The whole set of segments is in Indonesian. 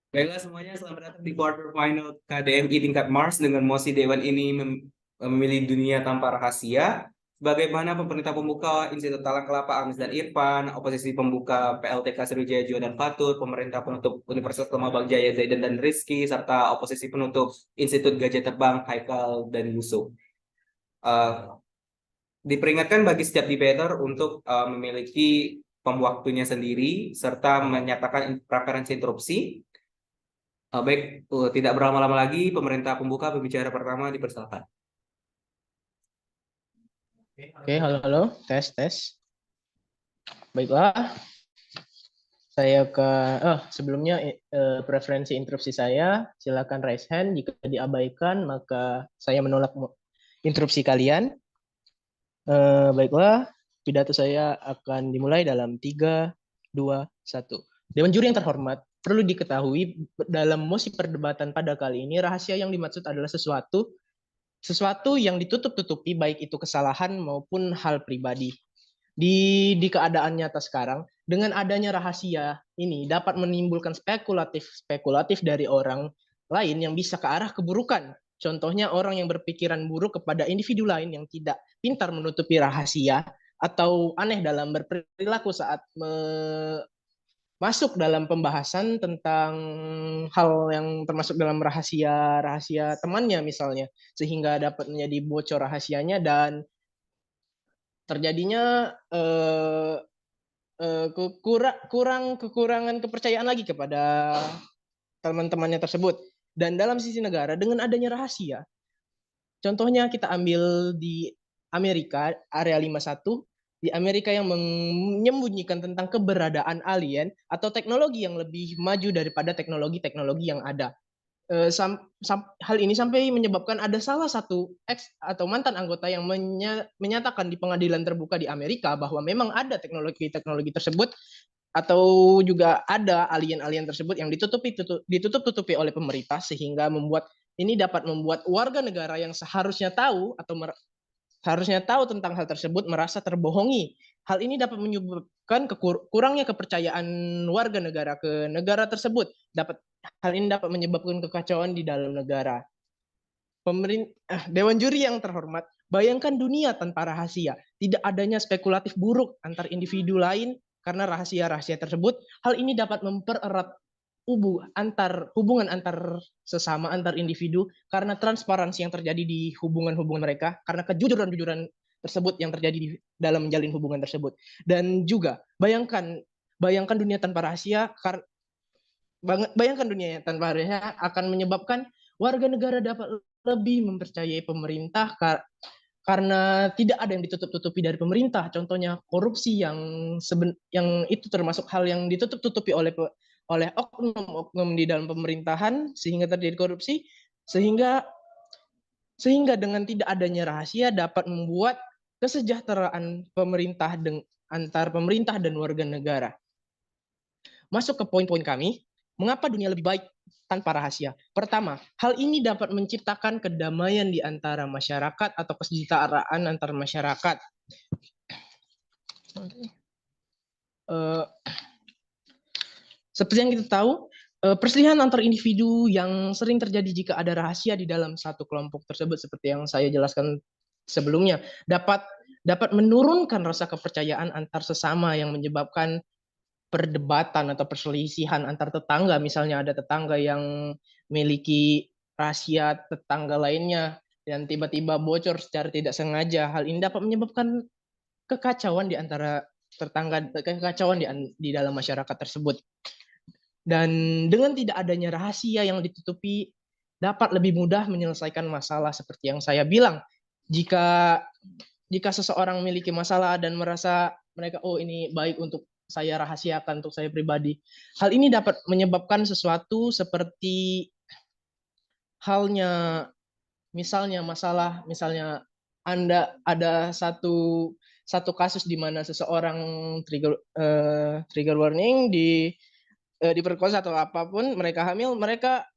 Baiklah semuanya, selamat datang di quarter final KDMI tingkat Mars dengan mosi Dewan ini memilih dunia tanpa rahasia. Sebagaimana pemerintah pembuka Institut Talang Kelapa Amis dan Irfan, oposisi pembuka PLTK Sriwijaya Jua dan Fatur, pemerintah penutup Universitas Kemabang Jaya Zaidan dan Rizky, serta oposisi penutup Institut Gajah Terbang Haikal dan Yusuf. Diperingatkan bagi setiap debater untuk memiliki pemwaktunya sendiri serta menyatakan preferensi interupsi. Baik, tidak berlama-lama lagi, pemerintah pembuka pembicara pertama dipersilakan. Oke, halo, tes. Baiklah, saya sebelumnya preferensi interupsi saya, silakan raise hand. Jika diabaikan, maka saya menolak interupsi kalian. Baiklah, pidato saya akan dimulai dalam 3, 2, 1. Dewan juri yang terhormat, perlu diketahui dalam mosi perdebatan pada kali ini, rahasia yang dimaksud adalah sesuatu yang ditutup-tutupi, baik itu kesalahan maupun hal pribadi. Di keadaan nyata sekarang, dengan adanya rahasia ini dapat menimbulkan spekulatif dari orang lain yang bisa ke arah keburukan. Contohnya orang yang berpikiran buruk kepada individu lain yang tidak pintar menutupi rahasia atau aneh dalam berperilaku saat masuk dalam pembahasan tentang hal yang termasuk dalam rahasia temannya misalnya, sehingga dapat menjadi bocor rahasianya dan terjadinya kekurangan kepercayaan lagi kepada teman-temannya tersebut. Dan dalam sisi negara, dengan adanya rahasia, contohnya kita ambil di Amerika, Area 51, di Amerika yang menyembunyikan tentang keberadaan alien atau teknologi yang lebih maju daripada teknologi-teknologi yang ada. Hal ini sampai menyebabkan ada salah satu ex atau mantan anggota yang menyatakan di pengadilan terbuka di Amerika bahwa memang ada teknologi-teknologi tersebut atau juga ada alien-alien tersebut yang ditutup-tutupi oleh pemerintah, sehingga dapat membuat warga negara yang seharusnya tahu tentang hal tersebut merasa terbohongi. Hal ini dapat menyebabkan kurangnya kepercayaan warga negara ke negara tersebut. Hal ini dapat menyebabkan kekacauan di dalam negara. Dewan juri yang terhormat, bayangkan dunia tanpa rahasia. Tidak adanya spekulatif buruk antar individu lain karena rahasia-rahasia tersebut. Hal ini dapat mempererat hubungan antar sesama, antar individu, karena transparansi yang terjadi di hubungan-hubungan mereka, karena kejujuran tersebut yang terjadi di dalam menjalin hubungan tersebut. Dan juga bayangkan dunia tanpa rahasia, akan menyebabkan warga negara dapat lebih mempercayai pemerintah karena tidak ada yang ditutup-tutupi dari pemerintah. Contohnya korupsi yang itu termasuk hal yang ditutup-tutupi oleh oknum-oknum di dalam pemerintahan, sehingga terjadi korupsi, sehingga dengan tidak adanya rahasia dapat membuat kesejahteraan antar pemerintah dan warga negara. Masuk ke poin-poin kami, mengapa dunia lebih baik tanpa rahasia? Pertama, hal ini dapat menciptakan kedamaian di antara masyarakat atau kesejahteraan antar masyarakat. Seperti yang kita tahu, perselisihan antar individu yang sering terjadi jika ada rahasia di dalam satu kelompok tersebut, seperti yang saya jelaskan sebelumnya, dapat menurunkan rasa kepercayaan antar sesama yang menyebabkan perdebatan atau perselisihan antar tetangga. Misalnya ada tetangga yang memiliki rahasia tetangga lainnya dan tiba-tiba bocor secara tidak sengaja. Hal ini dapat menyebabkan kekacauan di antara tetangga, kekacauan di dalam masyarakat tersebut. Dan dengan tidak adanya rahasia yang ditutupi, dapat lebih mudah menyelesaikan masalah seperti yang saya bilang. Jika seseorang memiliki masalah dan merasa mereka, oh ini baik untuk saya rahasiakan, untuk saya pribadi. Hal ini dapat menyebabkan sesuatu seperti halnya, misalnya Anda ada satu kasus di mana seseorang trigger warning diperkosa atau apapun, mereka hamil, mereka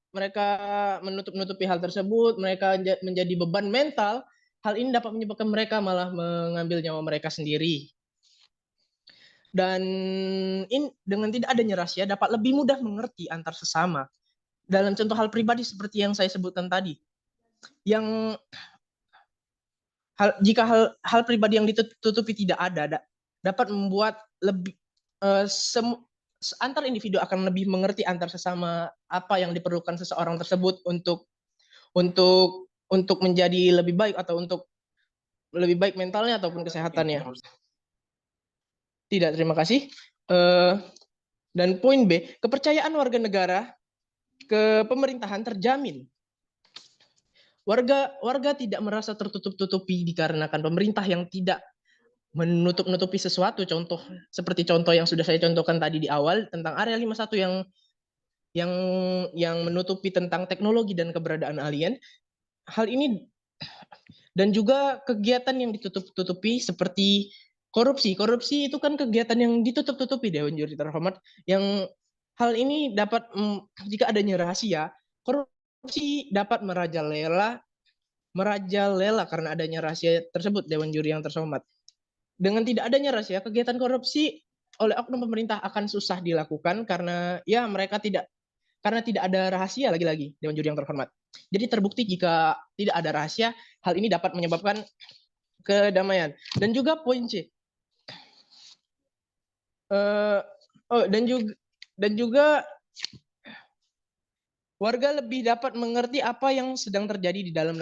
menutupi hal tersebut, mereka menjadi beban mental. Hal ini dapat menyebabkan mereka malah mengambil nyawa mereka sendiri. Dan dengan tidak adanya rahasia dapat lebih mudah mengerti antar sesama. Dalam contoh hal pribadi seperti yang saya sebutkan tadi, yang jika hal pribadi yang ditutupi tidak ada, dapat membuat lebih antar individu akan lebih mengerti antar sesama apa yang diperlukan seseorang tersebut untuk menjadi lebih baik atau untuk lebih baik mentalnya ataupun kesehatannya. Tidak, terima kasih. Dan poin B, kepercayaan warga negara ke pemerintahan terjamin. Warga tidak merasa tertutup-tutupi dikarenakan pemerintah yang tidak menutup-nutupi sesuatu. Seperti contoh yang sudah saya contohkan tadi di awal tentang Area 51 yang menutupi tentang teknologi dan keberadaan alien. Hal ini dan juga kegiatan yang ditutup-tutupi seperti korupsi. Korupsi itu kan kegiatan yang ditutup-tutupi, Dewan Juri terhormat, yang hal ini dapat jika adanya rahasia, korupsi dapat merajalela karena adanya rahasia tersebut, Dewan Juri yang terhormat. Dengan tidak adanya rahasia, kegiatan korupsi oleh oknum pemerintah akan susah dilakukan karena ya mereka tidak ada rahasia lagi-lagi, Dewan Juri yang terhormat. Jadi terbukti jika tidak ada rahasia, hal ini dapat menyebabkan kedamaian. Dan juga poin C. Dan juga warga lebih dapat mengerti apa yang sedang terjadi di dalam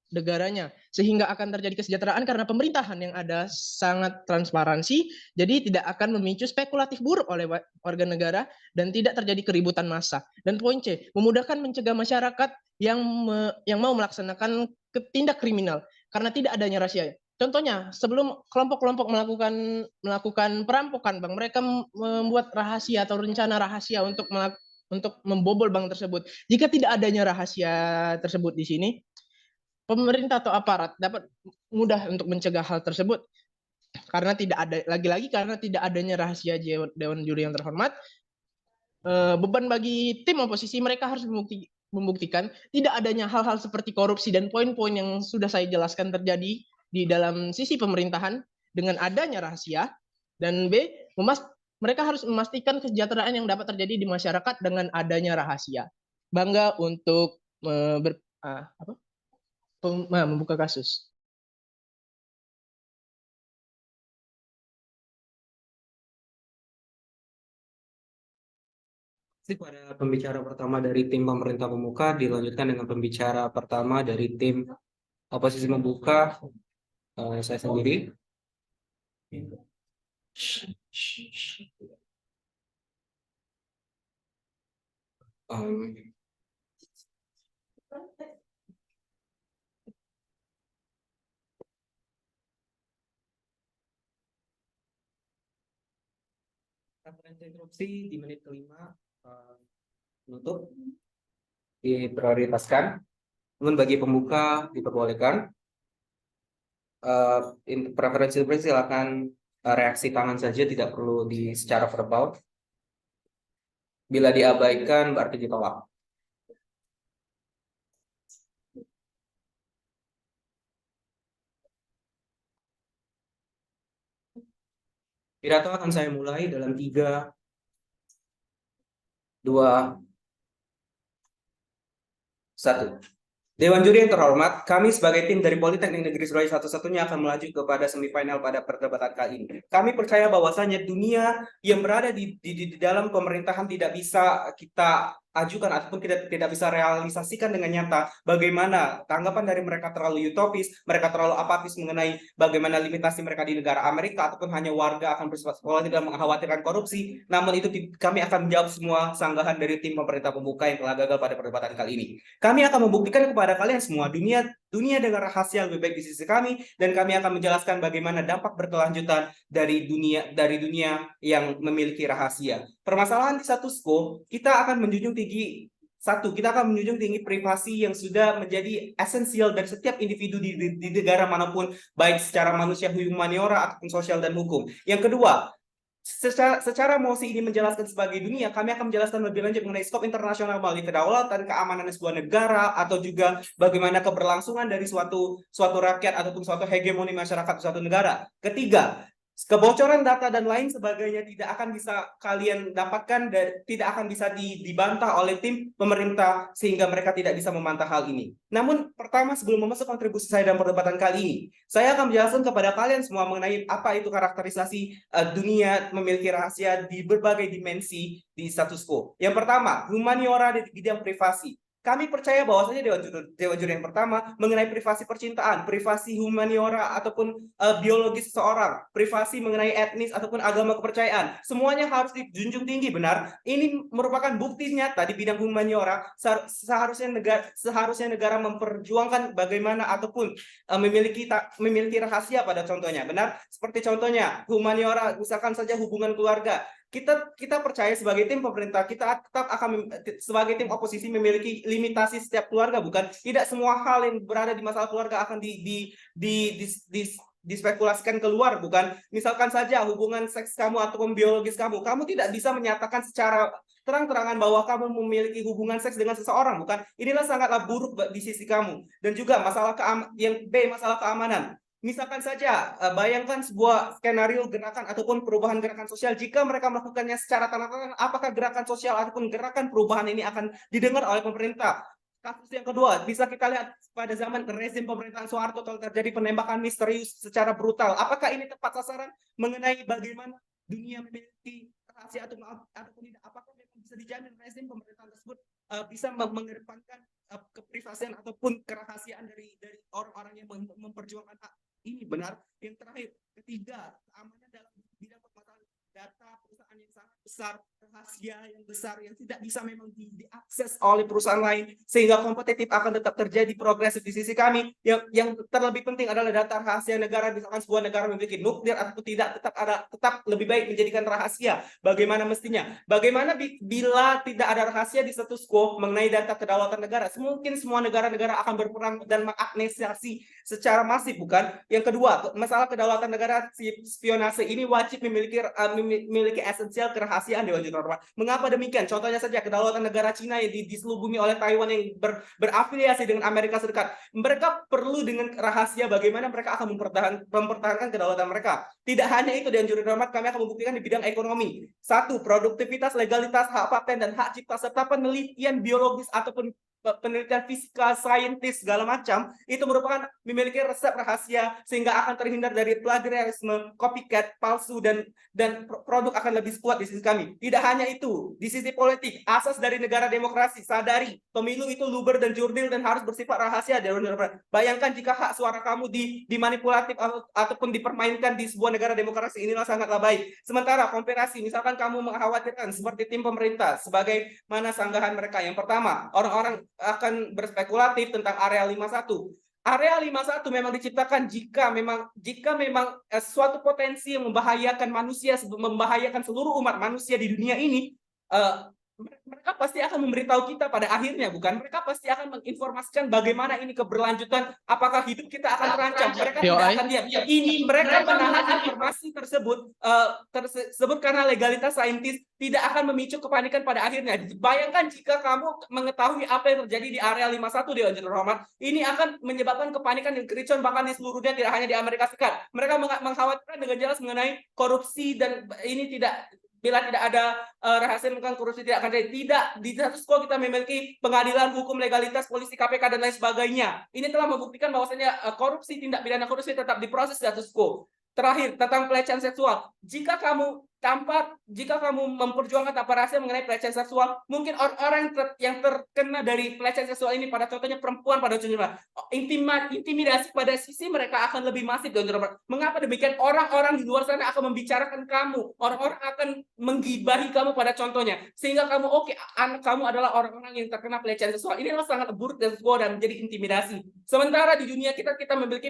negaranya, sehingga akan terjadi kesejahteraan karena pemerintahan yang ada sangat transparansi, jadi tidak akan memicu spekulatif buruk oleh warga negara dan tidak terjadi keributan massa. Dan poin C, memudahkan mencegah masyarakat yang mau melaksanakan tindak kriminal karena tidak adanya rahasia. Contohnya, sebelum kelompok-kelompok melakukan perampokan bank, mereka membuat rahasia atau rencana rahasia untuk membobol bank tersebut. Jika tidak adanya rahasia tersebut di sini, pemerintah atau aparat dapat mudah untuk mencegah hal tersebut karena tidak adanya rahasia Dewan Juri yang terhormat. Beban bagi tim oposisi, mereka harus membuktikan tidak adanya hal-hal seperti korupsi dan poin-poin yang sudah saya jelaskan terjadi di dalam sisi pemerintahan dengan adanya rahasia. Dan B, mereka harus memastikan kesejahteraan yang dapat terjadi di masyarakat dengan adanya rahasia. Bangga untuk membuka kasus. Pada pembicara pertama dari tim pemerintah pemuka, dilanjutkan dengan pembicara pertama dari tim oposisi membuka, saya sendiri. Interupsi di menit kelima menutup diprioritaskan, namun bagi pembuka diperbolehkan. Preferensi silakan reaksi tangan saja, tidak perlu secara verbal. Bila diabaikan berarti ditolak. Pidato akan saya mulai dalam 3, 2, 1. Dewan Juri yang terhormat, kami sebagai tim dari Politeknik Negeri Surabaya satu-satunya akan melaju kepada semifinal pada perdebatan kali ini. Kami percaya bahwasanya dunia yang berada di dalam pemerintahan tidak bisa kita ajukan ataupun tidak bisa realisasikan dengan nyata. Bagaimana tanggapan dari mereka terlalu utopis, mereka terlalu apatis mengenai bagaimana limitasi mereka di negara Amerika, ataupun hanya warga akan bersifat spekulatif dan mengkhawatirkan korupsi. Namun itu kami akan menjawab semua sanggahan dari tim pemerintah pembuka yang telah gagal pada perdebatan kali ini. Kami akan membuktikan kepada kalian semua dunia dengan rahasia lebih baik di sisi kami, dan kami akan menjelaskan bagaimana dampak berkelanjutan dari dunia yang memiliki rahasia. Permasalahan di status quo, kita akan menjunjung tinggi privasi yang sudah menjadi esensial dari setiap individu di negara manapun, baik secara manusia, humaniora ataupun sosial dan hukum. Yang kedua, secara emosi ini menjelaskan sebagai dunia, kami akan menjelaskan lebih lanjut mengenai skop internasional melalui kedaulatan, keamanan sebuah negara, atau juga bagaimana keberlangsungan dari suatu rakyat ataupun suatu hegemoni masyarakat suatu negara. Ketiga, Kebocoran data dan lain sebagainya tidak akan bisa kalian dapatkan dan tidak akan bisa dibantah oleh tim pemerintah sehingga mereka tidak bisa memantah hal ini. Namun pertama sebelum memasuk kontribusi saya dalam perdebatan kali ini, saya akan menjelaskan kepada kalian semua mengenai apa itu karakterisasi dunia memiliki rahasia di berbagai dimensi di status quo. Yang pertama, humaniora di bidang privasi. Kami percaya bahwasanya dewa juri yang pertama mengenai privasi percintaan, privasi humaniora ataupun biologis seseorang, privasi mengenai etnis ataupun agama kepercayaan, semuanya harus dijunjung tinggi, benar. Ini merupakan bukti nyata di bidang humaniora. Seharusnya negara memperjuangkan bagaimana ataupun memiliki rahasia pada contohnya, benar. Seperti contohnya humaniora, misalkan saja hubungan keluarga. Kita percaya sebagai tim pemerintah, kita tetap akan sebagai tim oposisi memiliki limitasi setiap keluarga, bukan? Tidak semua hal yang berada di masalah keluarga akan dispekulasikan keluar, bukan? Misalkan saja hubungan seks kamu ataupun biologis kamu tidak bisa menyatakan secara terang-terangan bahwa kamu memiliki hubungan seks dengan seseorang, bukan? Inilah sangatlah buruk di sisi kamu. Dan juga masalah masalah keamanan. Misalkan saja, bayangkan sebuah skenario gerakan ataupun perubahan gerakan sosial, jika mereka melakukannya secara terang-terangan, apakah gerakan sosial ataupun gerakan perubahan ini akan didengar oleh pemerintah? Kasus yang kedua, bisa kita lihat pada zaman rezim pemerintahan Soeharto telah terjadi penembakan misterius secara brutal. Apakah ini tepat sasaran mengenai bagaimana dunia memiliki rahasia ataupun tidak? Apakah memang bisa dijamin rezim pemerintahan tersebut bisa mengedepankan keprivasian ataupun kerahasiaan dari orang-orang yang memperjuangkan hak ini, benar? Yang terakhir, ketiga, keamanan dalam bidang permasalahan data perusahaan yang sangat besar, rahasia yang besar yang tidak bisa memang diakses oleh perusahaan lain, sehingga kompetitif akan tetap terjadi progresif di sisi kami. Yang terlebih penting adalah data rahasia negara. Misalkan sebuah negara memiliki nuklir atau tidak, tetap lebih baik menjadikan rahasia bagaimana mestinya. Bagaimana bila tidak ada rahasia di status quo mengenai data kedaulatan negara? Mungkin semua negara-negara akan berperang dan mengagnesasi secara masif, bukan? Yang kedua, masalah kedaulatan negara, spionase ini wajib memiliki esensial kerahasiaan, Dewan Juri Terhormat. Mengapa demikian? Contohnya saja kedaulatan negara Cina yang diselubungi oleh Taiwan yang berafiliasi dengan Amerika Serikat. Mereka perlu dengan rahasia bagaimana mereka akan mempertahankan kedaulatan mereka. Tidak hanya itu, Dewan Juri Terhormat, kami akan membuktikan di bidang ekonomi. Satu, produktivitas, legalitas, hak paten, dan hak cipta, serta penelitian biologis ataupun penelitian fisika, saintis, segala macam, itu merupakan memiliki resep rahasia sehingga akan terhindar dari plagiarisme, copycat, palsu, dan produk akan lebih kuat di sisi kami. Tidak hanya itu, di sisi politik, asas dari negara demokrasi, sadari pemilu itu luber dan jurdil dan harus bersifat rahasia. Bayangkan jika hak suara kamu dimanipulatif ataupun dipermainkan di sebuah negara demokrasi, inilah sangatlah baik. Sementara konspirasi, misalkan kamu mengkhawatirkan seperti tim pemerintah, sebagai mana sanggahan mereka. Yang pertama, orang-orang akan berspekulatif tentang area 51. Area 51 memang diciptakan jika memang suatu potensi yang membahayakan manusia, membahayakan seluruh umat manusia di dunia ini, mereka pasti akan memberitahu kita pada akhirnya, bukan? Mereka pasti akan menginformasikan bagaimana ini keberlanjutan, apakah hidup kita akan terancam. Mereka tidak akan diam. Ini mereka menahan informasi tersebut karena legalitas saintis tidak akan memicu kepanikan pada akhirnya. Bayangkan jika kamu mengetahui apa yang terjadi di area 51, Dewan Juri Terhormat, ini akan menyebabkan kepanikan dan kericuan bahkan di seluruh dunia, tidak hanya di Amerika Serikat. Mereka mengkhawatirkan dengan jelas mengenai korupsi dan ini bila tidak ada rahasia tentang korupsi tidak akan terjadi. Tidak, di status quo kita memiliki pengadilan hukum, legalitas, polisi, KPK, dan lain sebagainya. Ini telah membuktikan bahwasanya korupsi, tindak pidana korupsi tetap diproses status quo. Terakhir, tentang pelecehan seksual. Jika kamu memperjuangkan tanpa rahasia mengenai pelecehan seksual, mungkin orang-orang yang terkena dari pelecehan seksual ini, pada contohnya perempuan, pada contohnya intimidasi pada sisi mereka akan lebih masif. Mengapa demikian? Orang-orang di luar sana akan membicarakan kamu, orang-orang akan menggibahi kamu pada contohnya, sehingga kamu anak kamu adalah orang-orang yang terkena pelecehan seksual. Inilah sangat buruk dan menjadi intimidasi. Sementara di dunia kita memiliki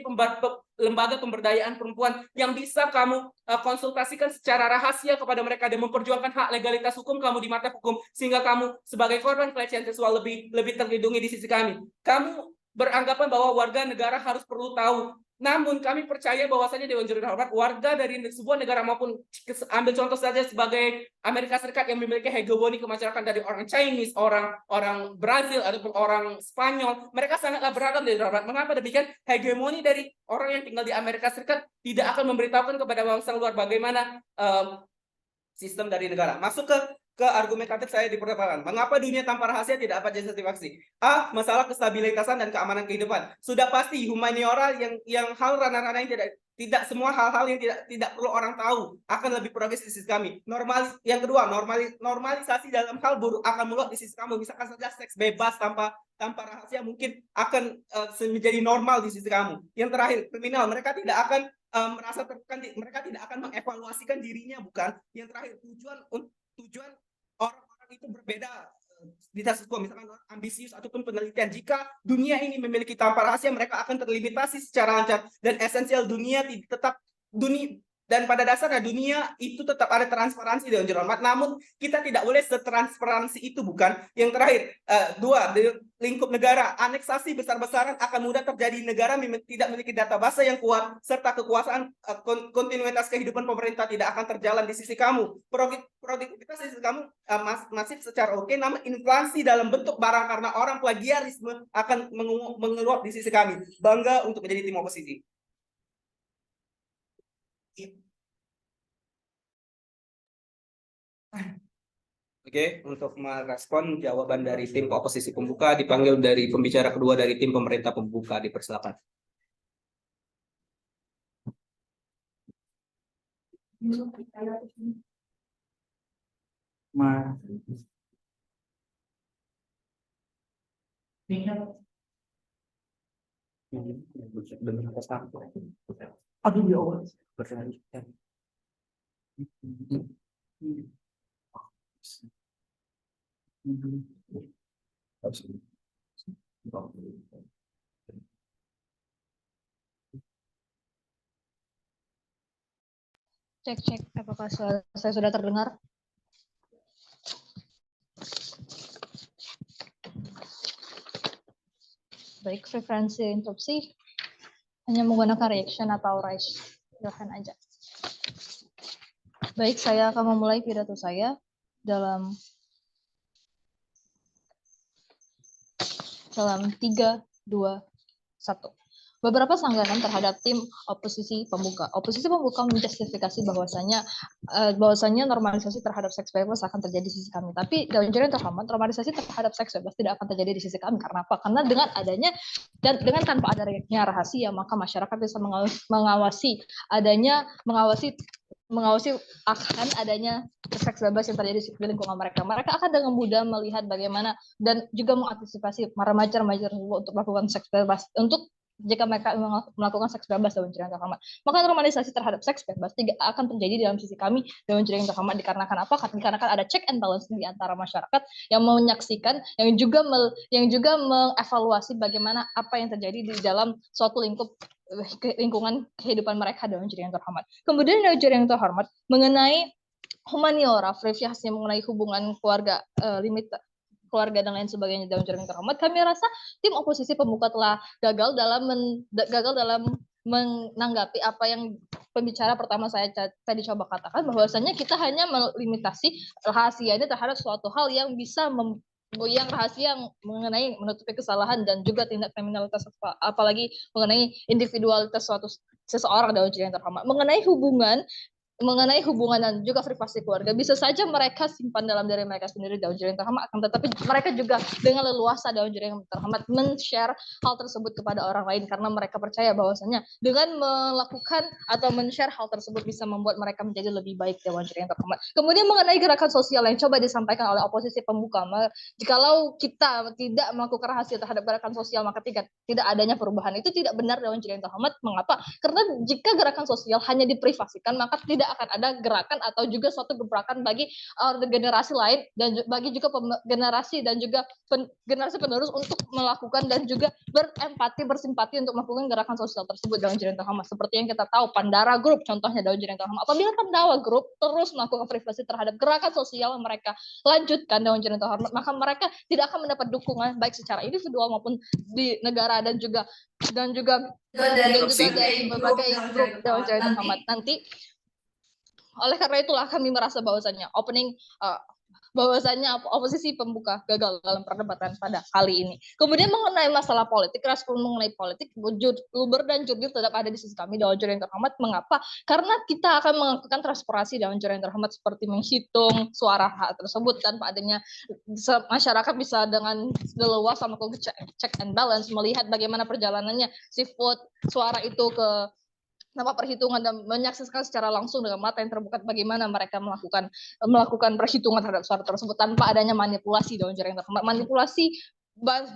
lembaga pemberdayaan perempuan yang bisa kamu konsultasikan secara rahasia kepada mereka dan memperjuangkan hak legalitas hukum kamu di mata hukum, sehingga kamu sebagai korban pelecehan seksual lebih terlindungi di sisi kami. Kamu beranggapan bahwa warga negara harus perlu tahu. Namun kami percaya bahwasanya Dewan Juri Terhormat, warga dari sebuah negara maupun ambil contoh saja sebagai Amerika Serikat yang memiliki hegemoni kemasyarakatan dari orang Chinese, orang Brazil ataupun orang Spanyol, mereka sangatlah beragam dari Terhormat. Mengapa demikian? Hegemoni dari orang yang tinggal di Amerika Serikat tidak akan memberitahukan kepada bangsa luar bagaimana sistem dari negara. Masuk ke argumentatif saya di perdebaran. Mengapa dunia tanpa rahasia tidak dapat justifikasi? A. Masalah kestabilitasan dan keamanan kehidupan. Sudah pasti humaniora yang hal ranah-ranah yang tidak semua hal-hal yang tidak perlu orang tahu akan lebih progres di sisi kami. Yang kedua, normalisasi dalam hal buruk akan meluap di sisi kami. Misalkan saja seks bebas tanpa rahasia mungkin akan menjadi normal di sisi kamu. Yang terakhir, kriminal, mereka tidak akan merasa tertekan, mereka tidak akan mengevaluasikan dirinya, bukan. Yang terakhir, tujuan orang-orang itu berbeda di atas hukum, misalkan ambisius ataupun penelitian. Jika dunia ini memiliki tanpa rahasia, mereka akan terlimitasi secara lancar, dan esensial dunia tetap dunia. Dan pada dasarnya dunia itu tetap ada transparansi Dewan Juri Terhormat, namun kita tidak boleh setransparansi itu, bukan. Yang terakhir, dua, di lingkup negara, aneksasi besar-besaran akan mudah terjadi. Negara tidak memiliki database yang kuat, serta kekuasaan kontinuitas kehidupan pemerintah tidak akan terjalan di sisi kamu. Produktivitas di sisi kamu masih secara oke, namun inflasi dalam bentuk barang karena orang plagiarisme akan mengeluap di sisi kami. Bangga untuk menjadi tim oposisi. Oke, untuk merespon jawaban dari tim oposisi pembuka, dipanggil dari pembicara kedua dari tim pemerintah pembuka, dipersilakan. Aduh ya Allah. Cek, apakah suara saya sudah terdengar? Baik, frekuensi interupsi hanya menggunakan reaction atau raise your hand aja. Baik, saya akan memulai pidato saya dalam 3, 2, 1. Beberapa sanggahan terhadap tim oposisi pembuka. Oposisi pembuka menjustifikasi bahwasanya normalisasi terhadap seks bebas akan terjadi di sisi kami. Tapi Dewan Juri Terhormat, normalisasi terhadap seks bebas tidak akan terjadi di sisi kami. Karena apa? Karena dengan adanya dan dengan tanpa adanya rahasia, maka masyarakat bisa mengawasi akan adanya seks bebas yang terjadi di lingkungan mereka. Mereka akan dengan mudah melihat bagaimana dan juga mengantisipasi remaja-remaja untuk melakukan seks bebas. Jika mereka melakukan seks bebas Dewan Juri Terhormat, maka normalisasi terhadap seks bebas tidak akan terjadi dalam sisi kami Dewan Juri Terhormat. Dikarenakan apa? Dikarenakan ada check and balance di antara masyarakat yang menyaksikan, yang juga mengevaluasi bagaimana apa yang terjadi di dalam suatu lingkungan kehidupan mereka Dewan Juri Terhormat. Kemudian Dewan Juri Terhormat mengenai humaniora, previasnya mengenai hubungan keluarga keluarga dan lain sebagainya Dewan Juri Terhormat, kami rasa tim oposisi pembuka telah gagal dalam menanggapi apa yang pembicara pertama saya tadi coba katakan, bahwasanya kita hanya melimitasi rahasia ini terhadap suatu hal yang bisa rahasia mengenai menutupi kesalahan dan juga tindak kriminalitas, apalagi mengenai individualitas seseorang Dewan Juri Terhormat. Mengenai hubungan dan juga privasi keluarga, bisa saja mereka simpan dalam diri mereka sendiri Dewan Juri Terhormat, tetapi mereka juga dengan leluasa Dewan Juri Terhormat men-share hal tersebut kepada orang lain karena mereka percaya bahwasanya dengan melakukan atau men-share hal tersebut bisa membuat mereka menjadi lebih baik Dewan Juri Terhormat. Kemudian mengenai gerakan sosial yang coba disampaikan oleh oposisi pembuka, jikalau kita tidak melakukan rahasia terhadap gerakan sosial maka tidak adanya perubahan, itu tidak benar Dewan Juri Terhormat. Mengapa? Karena jika gerakan sosial hanya diprivasikan maka tidak tidak akan ada gerakan atau juga suatu gebrakan bagi generasi lain dan bagi juga generasi dan juga generasi penerus untuk melakukan dan juga berempati, bersimpati untuk melakukan gerakan sosial tersebut dalam Jaringan Terhormat. Seperti yang kita tahu, Pandara Group contohnya dalam Jaringan Terhormat. Apabila Pandawa Group terus melakukan privasi terhadap gerakan sosial yang mereka lanjutkan dalam Jaringan Terhormat, maka mereka tidak akan mendapat dukungan baik secara individual maupun di negara dan juga dari berbagai grup dalam Jaringan Terhormat nanti. Oleh karena itulah kami merasa bahwasannya oposisi pembuka gagal dalam perdebatan pada kali ini. Kemudian mengenai masalah politik, respon mengenai politik, Luber dan Jurdil tetap ada di sisi kami dalam Jaringan Terhormat. Mengapa? Karena kita akan melakukan transparansi dalam Jaringan Terhormat seperti menghitung suara hak tersebut tanpa adanya masyarakat bisa dengan leluasa melakukan check and balance, melihat bagaimana perjalanannya si vote suara itu ke tanpa perhitungan dan menyaksikan secara langsung dengan mata yang terbuka bagaimana mereka melakukan perhitungan terhadap suara tersebut tanpa adanya manipulasi dalam Jaringan Terhormat. Manipulasi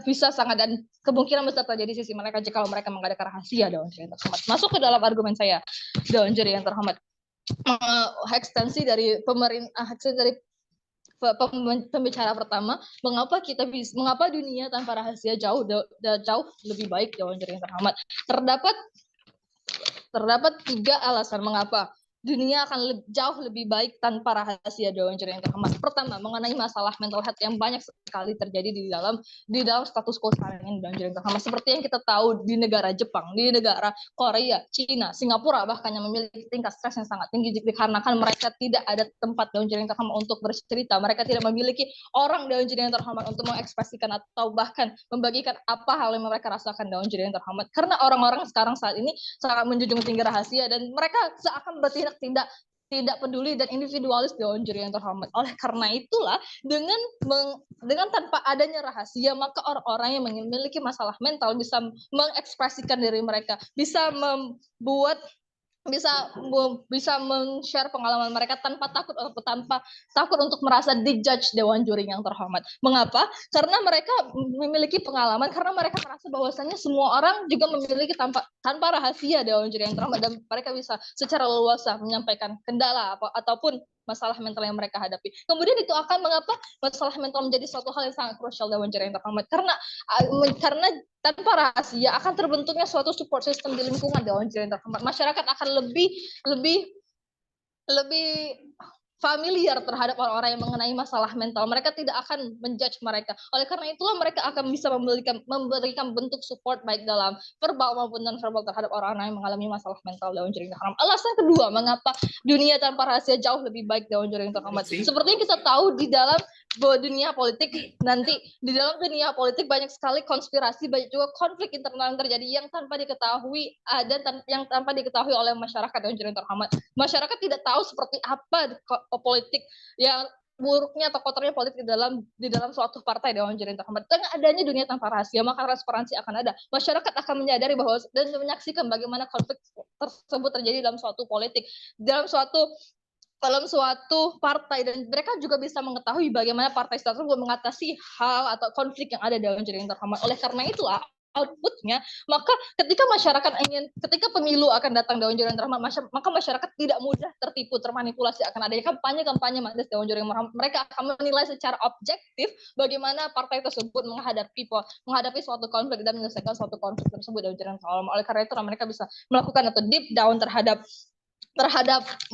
bisa sangat dan kemungkinan besar terjadi sisi mereka jika mereka mengadakan rahasia dalam Jaringan Terhormat. Masuk ke dalam argumen saya dalam Jaringan Terhormat. Ekstensi dari pembicara pertama, mengapa dunia tanpa rahasia jauh lebih baik dalam Jaringan Terhormat. Terdapat 3 alasan mengapa dunia akan jauh lebih baik tanpa rahasia dalam Jaringan Terhormat. Pertama, mengenai masalah mental health yang banyak sekali terjadi di dalam status quo sekarang ini dalam Jaringan Terhormat. Seperti yang kita tahu di negara Jepang, di negara Korea, Cina, Singapura bahkan yang memiliki tingkat stres yang sangat tinggi dikarenakan mereka tidak ada tempat dalam Jaringan Terhormat untuk bercerita. Mereka tidak memiliki orang dalam Jaringan Terhormat untuk mengekspresikan atau bahkan membagikan apa hal yang mereka rasakan dalam Jaringan Terhormat. Karena orang-orang sekarang saat ini sangat menjunjung tinggi rahasia dan mereka seakan bertindak tidak peduli dan individualis dalam Jaringan Terhormat. Oleh karena itulah dengan tanpa adanya rahasia maka orang-orang yang memiliki masalah mental bisa mengekspresikan diri mereka, bisa men-share pengalaman mereka tanpa takut untuk merasa dijudge Dewan Juri yang terhormat. Mengapa? Karena mereka memiliki pengalaman, karena mereka merasa bahwasannya semua orang juga memiliki tanpa rahasia Dewan Juri yang terhormat dan mereka bisa secara leluasa menyampaikan kendala ataupun masalah mental yang mereka hadapi. Kemudian itu akan mengapa masalah mental menjadi suatu hal yang sangat krusial Dewan Juri yang terhormat karena tanpa rahasia akan terbentuknya suatu support system di lingkungan Dewan Juri yang terhormat. Masyarakat akan lebih familiar terhadap orang-orang yang mengenai masalah mental. Mereka tidak akan menjudge mereka. Oleh karena itulah mereka akan bisa memberikan bentuk support baik dalam verbal maupun non verbal terhadap orang-orang yang mengalami masalah mental Dewan Juri yang terhormat. Alasan kedua mengapa dunia tanpa rahasia jauh lebih baik Dewan Juri yang terhormat. Seperti yang kita tahu di dalam dunia politik nanti, di dalam dunia politik banyak sekali konspirasi, banyak juga konflik internal yang terjadi yang tanpa diketahui yang tanpa diketahui oleh masyarakat Dewan Juri yang terhormat. Masyarakat tidak tahu seperti apa politik yang buruknya atau kotornya politik di dalam suatu partai Dewan Juri yang terhormat. Dengan adanya dunia tanpa rahasia maka transparansi akan ada. Masyarakat akan menyadari bahwa dan menyaksikan bagaimana konflik tersebut terjadi dalam suatu politik, dalam suatu partai, dan mereka juga bisa mengetahui bagaimana partai tersebut mengatasi hal atau konflik yang ada dalam Jaringan Terhormat. Oleh karena itulah outputnya, maka ketika pemilu akan datang Dewan Juri yang terhormat, maka masyarakat tidak mudah tertipu, termanipulasi akan adanya kampanye manis Dewan Juri yang terhormat. Mereka akan menilai secara objektif bagaimana partai tersebut menghadapi suatu konflik dan menyelesaikan suatu konflik tersebut Dewan Juri yang terhormat. Oleh karena itu mereka bisa melakukan atau deep down terhadap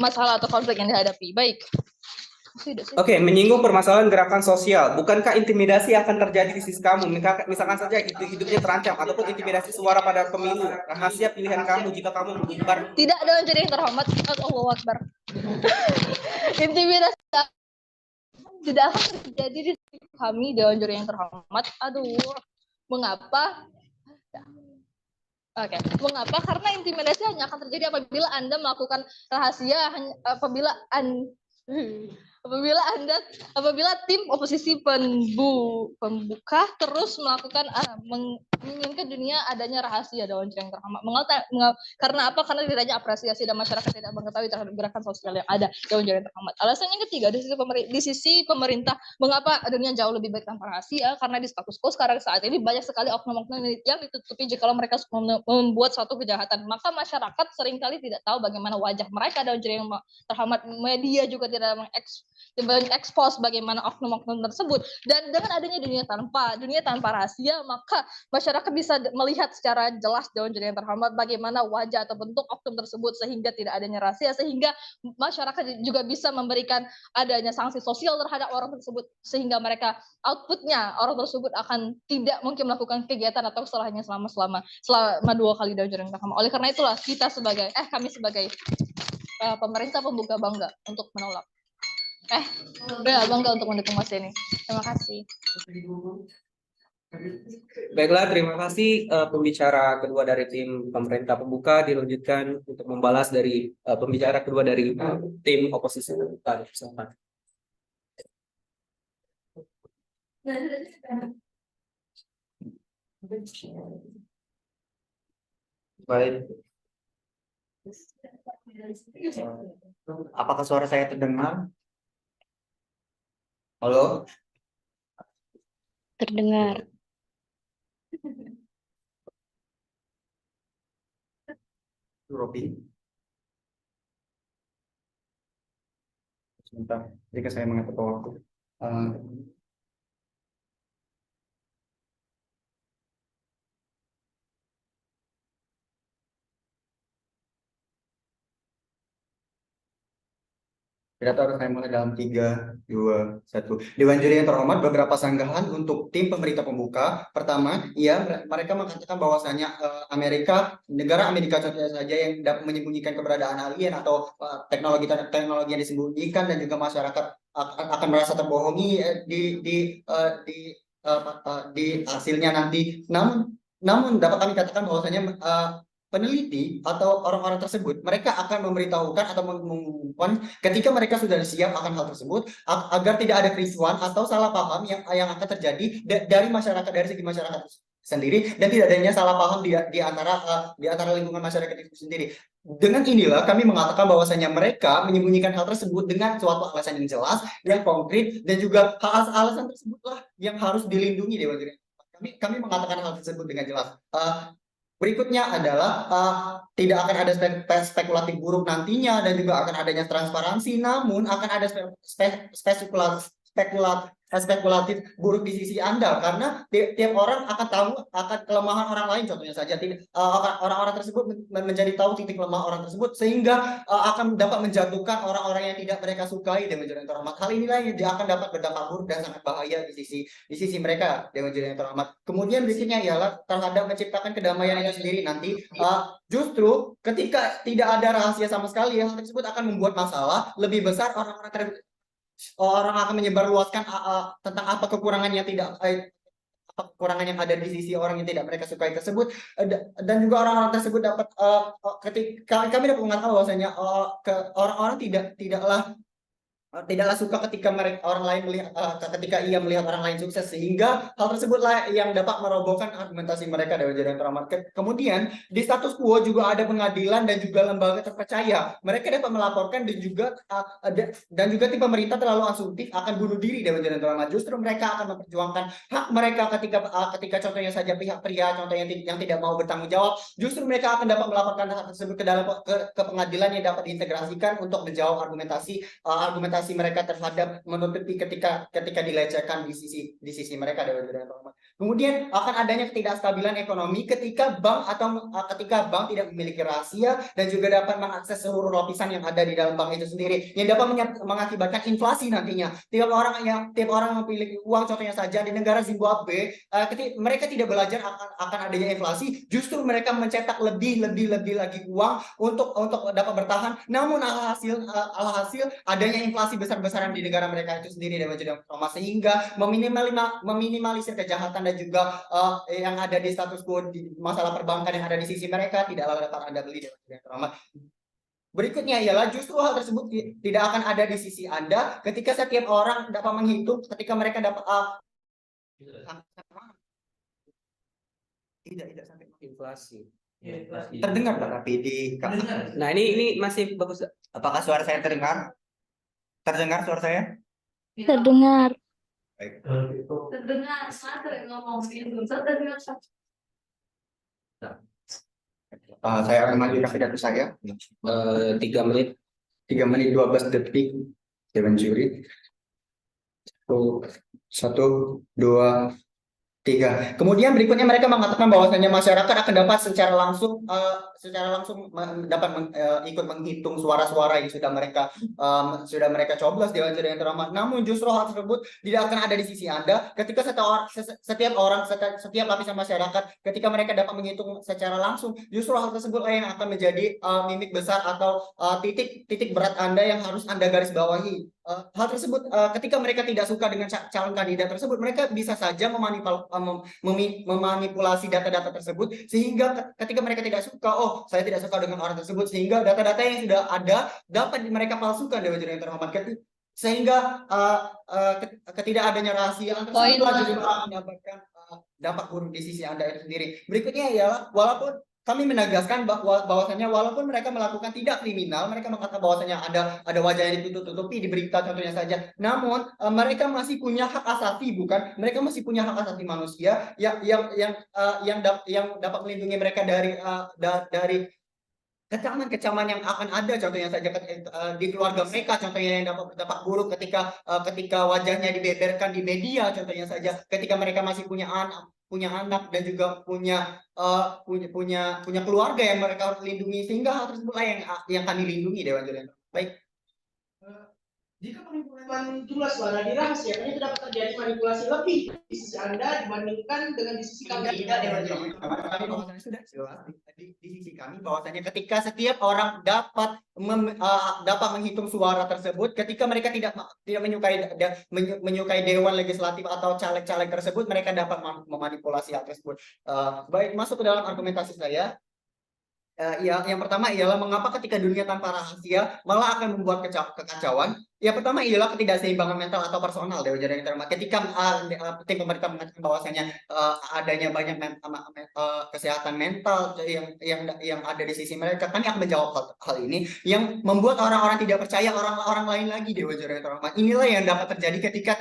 masalah atau konflik yang dihadapi. Baik. Oke, menyinggung permasalahan gerakan sosial. Bukankah intimidasi akan terjadi di sisi kamu? Misalkan saja hidupnya terancam, ataupun intimidasi suara pada pemilu. Rahasia pilihan kamu jika kamu menyebar. Tidak Dewan Juri yang terhormat. Allahu Akbar. Intimidasi tidak akan terjadi di sisi kami Dewan Juri yang terhormat. Aduh, mengapa? Oke, mengapa? Karena intimidasi hanya akan terjadi apabila Anda melakukan rahasia, apabila apabila tim oposisi pembuka terus melakukan menginginkan dunia adanya rahasia Dewan Juri yang terhormat. Karena apa? Karena tidaknya apresiasi dan masyarakat tidak mengetahui terhadap gerakan sosial yang ada Dewan Juri yang terhormat. Alasan yang ketiga, di sisi pemerintah, mengapa dunia jauh lebih baik tanpa rahasia? Karena di status quo sekarang saat ini banyak sekali oknum-oknum yang ditutupi jika mereka membuat suatu kejahatan. Maka masyarakat seringkali tidak tahu bagaimana wajah mereka Dewan Juri yang terhormat. Media juga tidak expose bagaimana oknum-oknum tersebut, dan dengan adanya dunia tanpa rahasia, maka masyarakat bisa melihat secara jelas Dewan Juri yang terhormat bagaimana wajah atau bentuk oknum tersebut, sehingga tidak adanya rahasia, sehingga masyarakat juga bisa memberikan adanya sanksi sosial terhadap orang tersebut, sehingga mereka outputnya orang tersebut akan tidak mungkin melakukan kegiatan atau kesalahannya selama 2 kali Dewan Juri yang terhormat. Oleh karena itulah kami sebagai pemerintah pembuka bangga untuk menolak. Bangga untuk mendukung Mas Denny. Terima kasih. Baiklah, terima kasih pembicara kedua dari tim pemerintah pembuka. Dilanjutkan untuk membalas dari pembicara kedua dari tim oposisi. Silakan. Baik. Apakah suara saya terdengar? Halo? Terdengar. Robi. Sebentar, jika saya mengatur waktu. Pidato harus saya mulai dalam 3, 2, 1. Dewan Juri yang terhormat, beberapa sanggahan untuk tim pemerintah pembuka. Pertama, mereka mengatakan bahwasanya negara Amerika contohnya saja yang dapat menyembunyikan keberadaan alien atau teknologi yang disembunyikan, dan juga masyarakat akan merasa terbohongi di hasilnya nanti. Namun dapat kami katakan bahwasanya peneliti atau orang-orang tersebut, mereka akan memberitahukan atau mengumumkan ketika mereka sudah siap akan hal tersebut, agar tidak ada kerisauan atau salah paham yang akan terjadi dari segi masyarakat sendiri, dan tidak adanya salah paham di antara lingkungan masyarakat itu sendiri. Dengan inilah kami mengatakan bahwasanya mereka menyembunyikan hal tersebut dengan suatu alasan yang jelas, yang konkret, dan juga alasan tersebutlah yang harus dilindungi Dewan Juri. Kami mengatakan hal tersebut dengan jelas. Berikutnya adalah tidak akan ada spekulatif buruk nantinya, dan juga akan adanya transparansi, namun akan ada spekulatif buruk di sisi Anda, karena tiap orang akan tahu akan kelemahan orang lain. Contohnya saja, orang-orang tersebut menjadi tahu titik lemah orang tersebut, sehingga akan dapat menjatuhkan orang-orang yang tidak mereka sukai Dewan Juri yang terhormat. Hal inilah yang akan dapat berdampak buruk dan sangat bahaya di sisi mereka Dewan Juri yang terhormat. Kemudian berikutnya ialah terhadap menciptakan kedamaian itu sendiri nanti. Justru ketika tidak ada rahasia sama sekali, hal tersebut akan membuat masalah lebih besar. Orang akan menyebarluaskan tentang apa kekurangan yang yang ada di sisi orang yang tidak mereka sukai tersebut, dan juga orang-orang tersebut dapat ketika kami dapat mengatakan bahwasanya orang-orang tidaklah suka ketika orang lain melihat ketika ia melihat orang lain sukses, sehingga hal tersebutlah yang dapat merobohkan argumentasi mereka Dewan Juri yang terhormat. Kemudian di status quo juga ada pengadilan dan juga lembaga terpercaya. Mereka dapat melaporkan, dan juga tim pemerintah terlalu asumtif akan bunuh diri Dewan Juri yang terhormat. Justru mereka akan memperjuangkan hak mereka ketika contohnya saja pihak pria contohnya yang tidak mau bertanggung jawab, justru mereka akan dapat melaporkan hal tersebut ke pengadilan yang dapat diintegrasikan untuk menjawab argumentasi mereka terhadap menutupi ketika dilecehkan di sisi mereka Dewan Juri yang terhormat. Kemudian akan adanya ketidakstabilan ekonomi ketika bank tidak memiliki rahasia, dan juga dapat mengakses seluruh lapisan yang ada di dalam bank itu sendiri, yang dapat mengakibatkan inflasi nantinya. Tiap orang memiliki uang, contohnya saja di negara Zimbabwe, mereka tidak belajar akan adanya inflasi, justru mereka mencetak lebih lagi uang untuk dapat bertahan, namun alhasil adanya inflasi besar-besaran di negara mereka itu sendiri Dewan Juri yang terhormat, sehingga meminimalisir kejahatan dan juga yang ada di status quo di masalah perbankan yang ada di sisi mereka tidaklah dapat Anda beli Dewan Juri yang terhormat. Berikutnya ialah justru hal tersebut tidak akan ada di sisi Anda ketika setiap orang dapat menghitung, ketika mereka dapat tidak sampai Inflasi. terdengar Pak, tapi di Nah, ini masih bagus. apakah suara saya terdengar? Terdengar suara saya? Terdengar. Baik. Terdengar. Saya ngomongin. Terdengar. Saya akan melanjutkan pidato saya. 3 menit. 3 menit 12 detik. Dewan juri. 1, 2, 3. Kemudian berikutnya mereka mengatakan bahwasanya masyarakat akan dapat secara langsung ikut menghitung suara-suara yang sudah mereka coblos di Dewan Juri yang terhormat. Namun justru hal tersebut tidak akan ada di sisi Anda ketika setiap lapisan masyarakat ketika mereka dapat menghitung secara langsung, justru hal tersebut yang akan menjadi mimik besar atau titik berat Anda yang harus Anda garis bawahi. Hal tersebut ketika mereka tidak suka dengan calon kandidat tersebut, mereka bisa saja memanipulasi data-data tersebut sehingga ketika mereka tidak suka, oh saya tidak suka dengan orang tersebut, sehingga data-data yang sudah ada dapat mereka palsukan Dewan Juri yang terhormat, sehingga ketidakadanya rahasia tersebut juga akan mendapatkan dampak buruk di sisi Anda itu sendiri. Berikutnya ialah walaupun kami menegaskan bahwasanya walaupun mereka melakukan tidak kriminal, mereka mengatakan bahwasanya ada wajah yang ditutup-tutupi di berita contohnya saja. Namun mereka masih punya hak asasi, bukan? Mereka masih punya hak asasi manusia yang dapat melindungi mereka dari kecaman yang akan ada, contohnya saja di keluarga mereka, contohnya yang dapat buruk ketika wajahnya dibeberkan di media, contohnya saja ketika mereka masih punya anak dan juga punya keluarga yang mereka harus lindungi, sehingga hal tersebutlah yang kami lindungi Dewan Juri. Baik. Jika pengumpulan jumlah suara dirahasiakan, itu dapat terjadi manipulasi lebih di sisi Anda dibandingkan dengan di sisi kami. Tidak, Dewan Juri. Kami sudah jelas di sisi kami bahwasanya ketika setiap orang dapat menghitung suara tersebut, ketika mereka tidak menyukai dewan legislatif atau caleg-caleg tersebut, mereka dapat memanipulasi hal tersebut. Baik, masuk ke dalam argumentasi saya. Yang pertama ialah mengapa ketika dunia tanpa rahasia malah akan membuat kekacauan. Yang pertama ialah ketidakseimbangan mental atau personal Dewan Juri yang terhormat. Ketika tim pemerintah mengatakan bahwasanya adanya banyak kesehatan mental yang ada di sisi mereka, kami akan menjawab hal ini yang membuat orang-orang tidak percaya orang lain lagi Dewan Juri yang terhormat. Inilah yang dapat terjadi ketika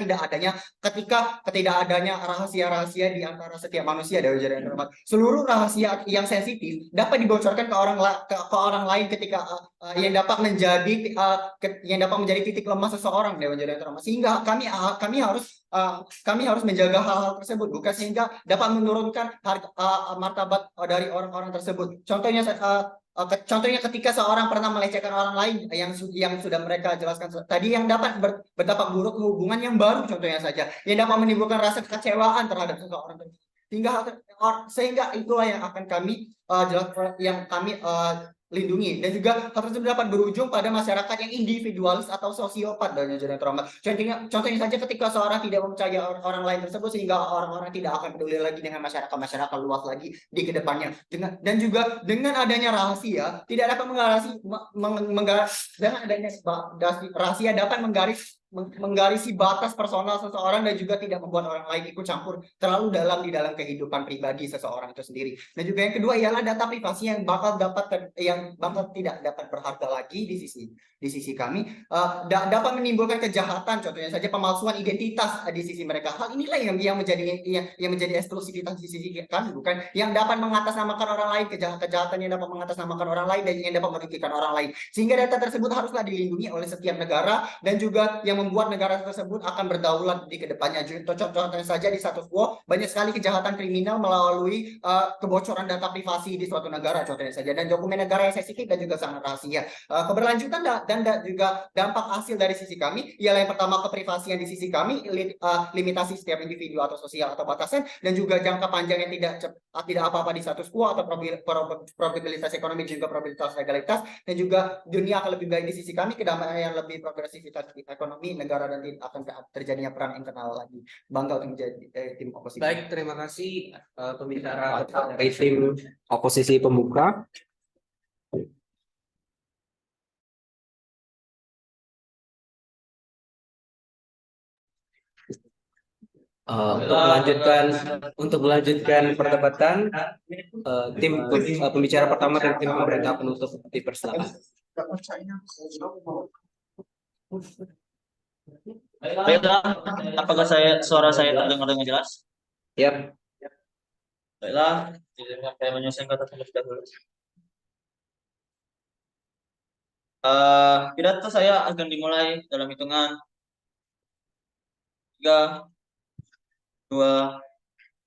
tidak adanya rahasia-rahasia di antara setiap manusia Dewan Juri yang terhormat. Seluruh rahasia yang sensitif dapat dibocorkan ke orang lain ketika yang dapat menjadi titik lemah seseorang Dewan Juri yang terhormat, sehingga kami harus menjaga hal-hal tersebut, bukan sehingga dapat menurunkan martabat dari orang-orang tersebut. Contohnya ketika seorang pernah melecehkan orang lain yang sudah mereka jelaskan tadi, yang dapat berdampak buruk hubungan yang baru, contohnya saja yang dapat menimbulkan rasa kekecewaan terhadap seseorang tersebut, sehingga itulah yang akan kami lindungi, dan juga hal tersebut dapat berujung pada masyarakat yang individualis atau sosiopat Dewan Juri yang terhormat. Contohnya saja ketika seorang tidak mempercayai orang lain tersebut, sehingga orang-orang tidak akan peduli lagi dengan masyarakat luas lagi di kedepannya. Dan juga dengan adanya rahasia tidak dapat dengan adanya rahasia dapat menggarisi batas personal seseorang, dan juga tidak membuat orang lain ikut campur terlalu dalam di dalam kehidupan pribadi seseorang itu sendiri. Dan juga yang kedua ialah data privasi yang bakal tidak dapat berharga lagi di sisi kami, dapat menimbulkan kejahatan, contohnya saja pemalsuan identitas di sisi mereka. Hal inilah yang menjadi eksklusivitas di sisi kami, bukan yang dapat mengatasnamakan orang lain, kejahatan yang dapat mengatasnamakan orang lain dan yang dapat merugikan orang lain, sehingga data tersebut haruslah dilindungi oleh setiap negara, dan juga yang membuat negara tersebut akan berdaulat di kedepannya. Contohnya saja di status quo banyak sekali kejahatan kriminal melalui kebocoran data privasi di suatu negara, contohnya saja, dan dokumen negara yang sensitif dan juga sangat rahasia. Keberlanjutan dan juga dampak hasil dari sisi kami ialah yang pertama keprivasian di sisi kami, limitasi setiap individu atau sosial atau batasan, dan juga jangka panjang yang tidak apa-apa di status quo atau probabilitas ekonomi juga probabilitas legalitas, dan juga dunia akan lebih baik di sisi kami, kedamaian lebih progresivitas ekonomi negara, dan akan terjadinya perang internal lagi. Bangga untuk menjadi tim oposisi. Baik, terima kasih pembicara dari tim oposisi pembuka. Untuk melanjutkan perdebatan, pembicara pertama dan tim pemerintah penutup dipersilakan. Baiklah, apakah suara saya terdengar dengan jelas? Yap. Baiklah, saya menyusun kata terlebih dahulu. Pidato saya akan dimulai dalam hitungan 3, 2,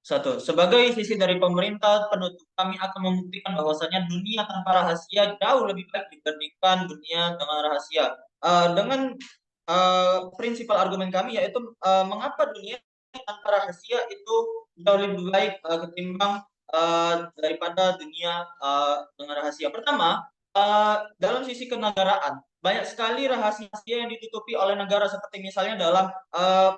1. Sebagai sisi dari pemerintah, penutup kami akan membuktikan bahwasanya dunia tanpa rahasia jauh lebih baik dibandingkan dunia dengan rahasia. Dengan prinsipal argumen kami yaitu mengapa dunia tanpa rahasia itu jauh lebih baik ketimbang daripada dunia dengan rahasia. Pertama, dalam sisi kenegaraan, banyak sekali rahasia yang ditutupi oleh negara seperti misalnya dalam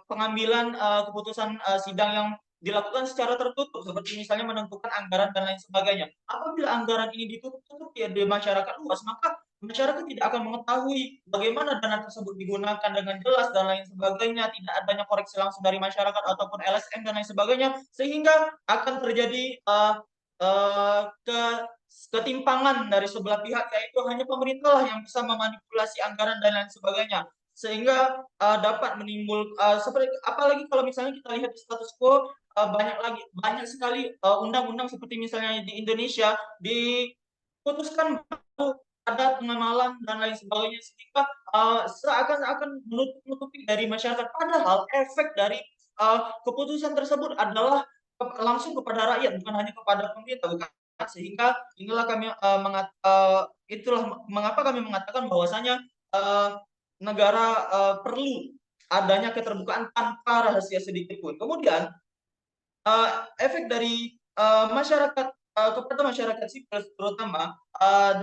pengambilan keputusan sidang yang dilakukan secara tertutup seperti misalnya menentukan anggaran dan lain sebagainya. Apabila anggaran ini ditutup ya di masyarakat luas, maka masyarakat tidak akan mengetahui bagaimana dana tersebut digunakan dengan jelas dan lain sebagainya, tidak adanya koreksi langsung dari masyarakat ataupun LSM dan lain sebagainya, sehingga akan terjadi ketimpangan dari sebelah pihak, yaitu hanya pemerintah yang bisa memanipulasi anggaran dan lain sebagainya, sehingga dapat menimbulkan seperti apalagi kalau misalnya kita lihat di status quo, banyak sekali undang-undang seperti misalnya di Indonesia diputuskan baru ada tengah malam dan lain sebagainya, sehingga seakan-akan menutupi dari masyarakat, padahal efek dari keputusan tersebut adalah langsung kepada rakyat, bukan hanya kepada pemerintah, bukan. Sehingga inilah kami itulah mengapa kami mengatakan bahwasanya negara perlu adanya keterbukaan tanpa rahasia sedikit pun. Kemudian efek dari masyarakat kepada masyarakat sipil terutama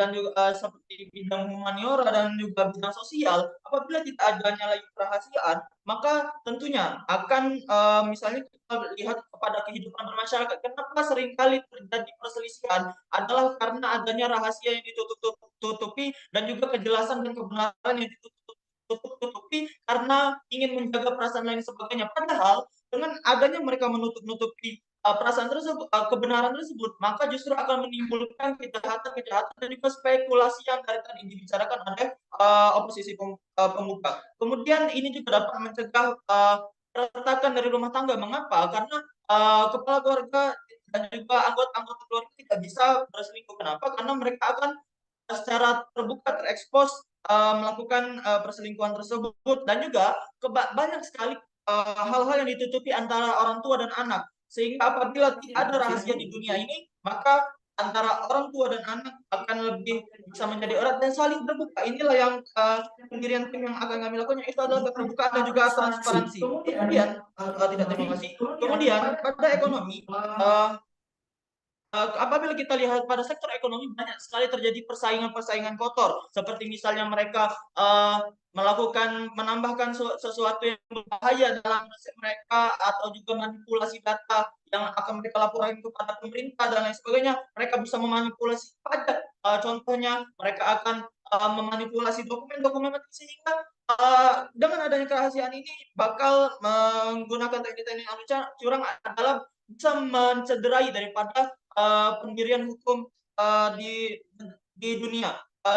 dan juga seperti bidang humaniora dan juga bidang sosial, apabila tidak adanya lagi kerahasiaan, maka tentunya akan misalnya kita lihat kepada kehidupan bermasyarakat. Kenapa seringkali terjadi perselisihan adalah karena adanya rahasia yang ditutupi dan juga kejelasan dan kebenaran yang ditutupi karena ingin menjaga perasaan lain sebagainya. Padahal dengan adanya mereka menutup-nutupi perasaan tersebut, kebenaran tersebut, maka justru akan menimbulkan kejahatan dan juga spekulasi yang dari tadi dibicarakan oleh oposisi pemuka. Kemudian ini juga dapat mencegah peretakan dari rumah tangga. Mengapa? Karena kepala keluarga dan juga anggota keluarga tidak bisa berselingkuh. Kenapa? Karena mereka akan secara terbuka terekspos melakukan perselingkuhan tersebut, dan juga banyak sekali hal-hal yang ditutupi antara orang tua dan anak, sehingga apabila tidak ada rahasia di dunia ini, maka antara orang tua dan anak akan lebih bisa menjadi erat dan saling terbuka. Inilah yang pendirian tim yang akan kami lakukan, itu adalah keterbukaan dan juga transparansi. Kemudian terima kasih. Kemudian pada ekonomi, apabila kita lihat pada sektor ekonomi, banyak sekali terjadi persaingan kotor, seperti misalnya mereka menambahkan sesuatu yang berbahaya dalam resep mereka, atau juga manipulasi data yang akan mereka laporkan kepada pemerintah dan lain sebagainya. Mereka bisa memanipulasi pajak, contohnya mereka akan memanipulasi dokumen sehingga dengan adanya kerahasiaan ini bakal menggunakan teknik-teknik curang adalah bisa mencederai daripada pendirian hukum di dunia,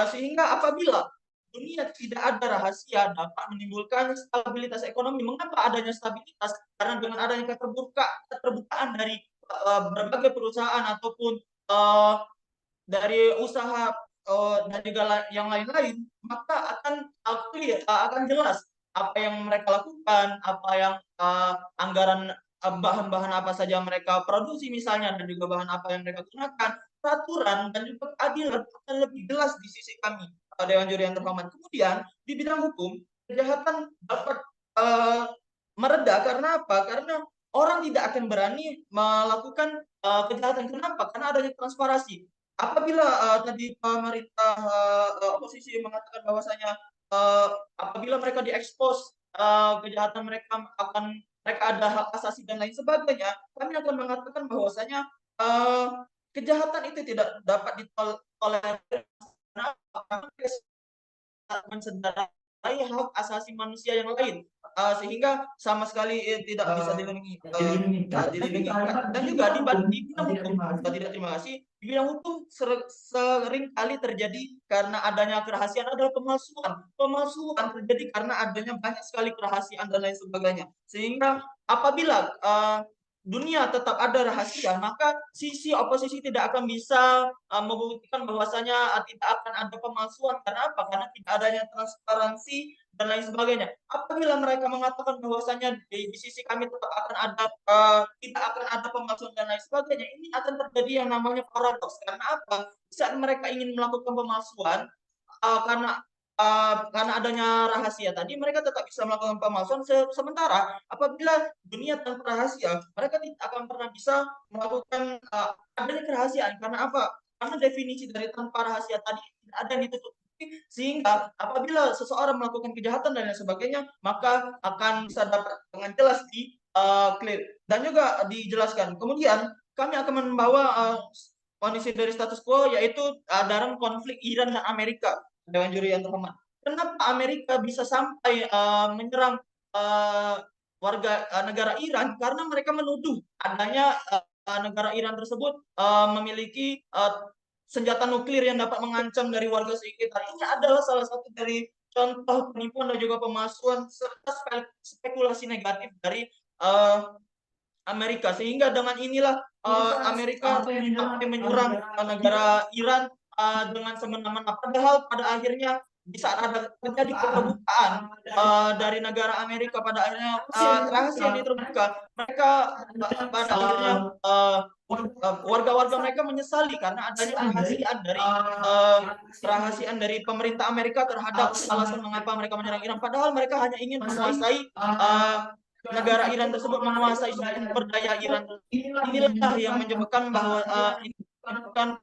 sehingga apabila dunia tidak ada rahasia dapat menimbulkan stabilitas ekonomi. Mengapa adanya stabilitas? Karena dengan adanya keterbukaan dari berbagai perusahaan ataupun dari usaha dan juga yang lain-lain, maka akan jelas apa yang mereka lakukan, apa yang anggaran bahan-bahan apa saja mereka produksi misalnya, dan juga bahan apa yang mereka gunakan. Peraturan dan juga keadilan akan lebih jelas di sisi kami, Dewan Juri yang terhormat. Kemudian di bidang hukum, kejahatan dapat mereda. Karena apa? Karena orang tidak akan berani melakukan kejahatan. Kenapa? Karena adanya transparansi. Apabila tadi pemerintah oposisi mengatakan bahwasanya apabila mereka diekspos kejahatan mereka ada hak asasi dan lain sebagainya, kami akan mengatakan bahwasanya kejahatan itu tidak dapat ditolerir karena mencenderai hak asasi manusia yang lain. sehingga sama sekali tidak bisa dilindungi, dilindungi. Dan juga di bidang hukum, tidak terima kasih, di bidang hukum sering kali terjadi karena adanya kerahasiaan adalah pemalsuan. Pemalsuan terjadi karena adanya banyak sekali kerahasiaan dan lain sebagainya. Sehingga apabila dunia tetap ada rahasia, maka sisi oposisi tidak akan bisa membuktikan bahwasanya tidak akan ada pemalsuan. Karena apa? Karena tidak adanya transparansi dan lain sebagainya. Apabila mereka mengatakan bahwasanya di sisi kami tetap akan ada tidak akan ada pemalsuan dan lain sebagainya, ini akan terjadi yang namanya paradoks. Karena apa? Saat mereka ingin melakukan pemalsuan, karena adanya rahasia tadi, mereka tetap bisa melakukan pemalsuan. Sementara apabila dunia tanpa rahasia, mereka tidak akan pernah bisa melakukan adanya kerahasiaan. Karena apa? Karena definisi dari tanpa rahasia tadi tidak ada yang ditutup. Sehingga apabila seseorang melakukan kejahatan dan lain sebagainya, maka akan bisa dapat dengan jelas di clear dan juga dijelaskan. Kemudian kami akan membawa kondisi dari status quo, yaitu dalam konflik Iran dan Amerika. Dewan Juri yang terhormat, kenapa Amerika bisa sampai menyerang warga negara Iran? Karena mereka menuduh adanya negara Iran tersebut memiliki senjata nuklir yang dapat mengancam dari warga sekitar. Ini adalah salah satu dari contoh penipuan dan juga pemalsuan serta spekulasi negatif dari Amerika. Sehingga dengan inilah Amerika menyerang negara Iran dengan semena-mena. Padahal pada akhirnya di saat ada terjadi keterbukaan dari negara Amerika, pada akhirnya rahasia ini terbuka, mereka pada akhirnya warga-warga mereka menyesali karena adanya kerahasiaan dari pemerintah Amerika terhadap alasan mengapa mereka menyerang Iran. Padahal mereka hanya ingin menguasai negara Iran tersebut, menguasai sumber daya Iran. Inilah yang menyebabkan bahwa ini bukan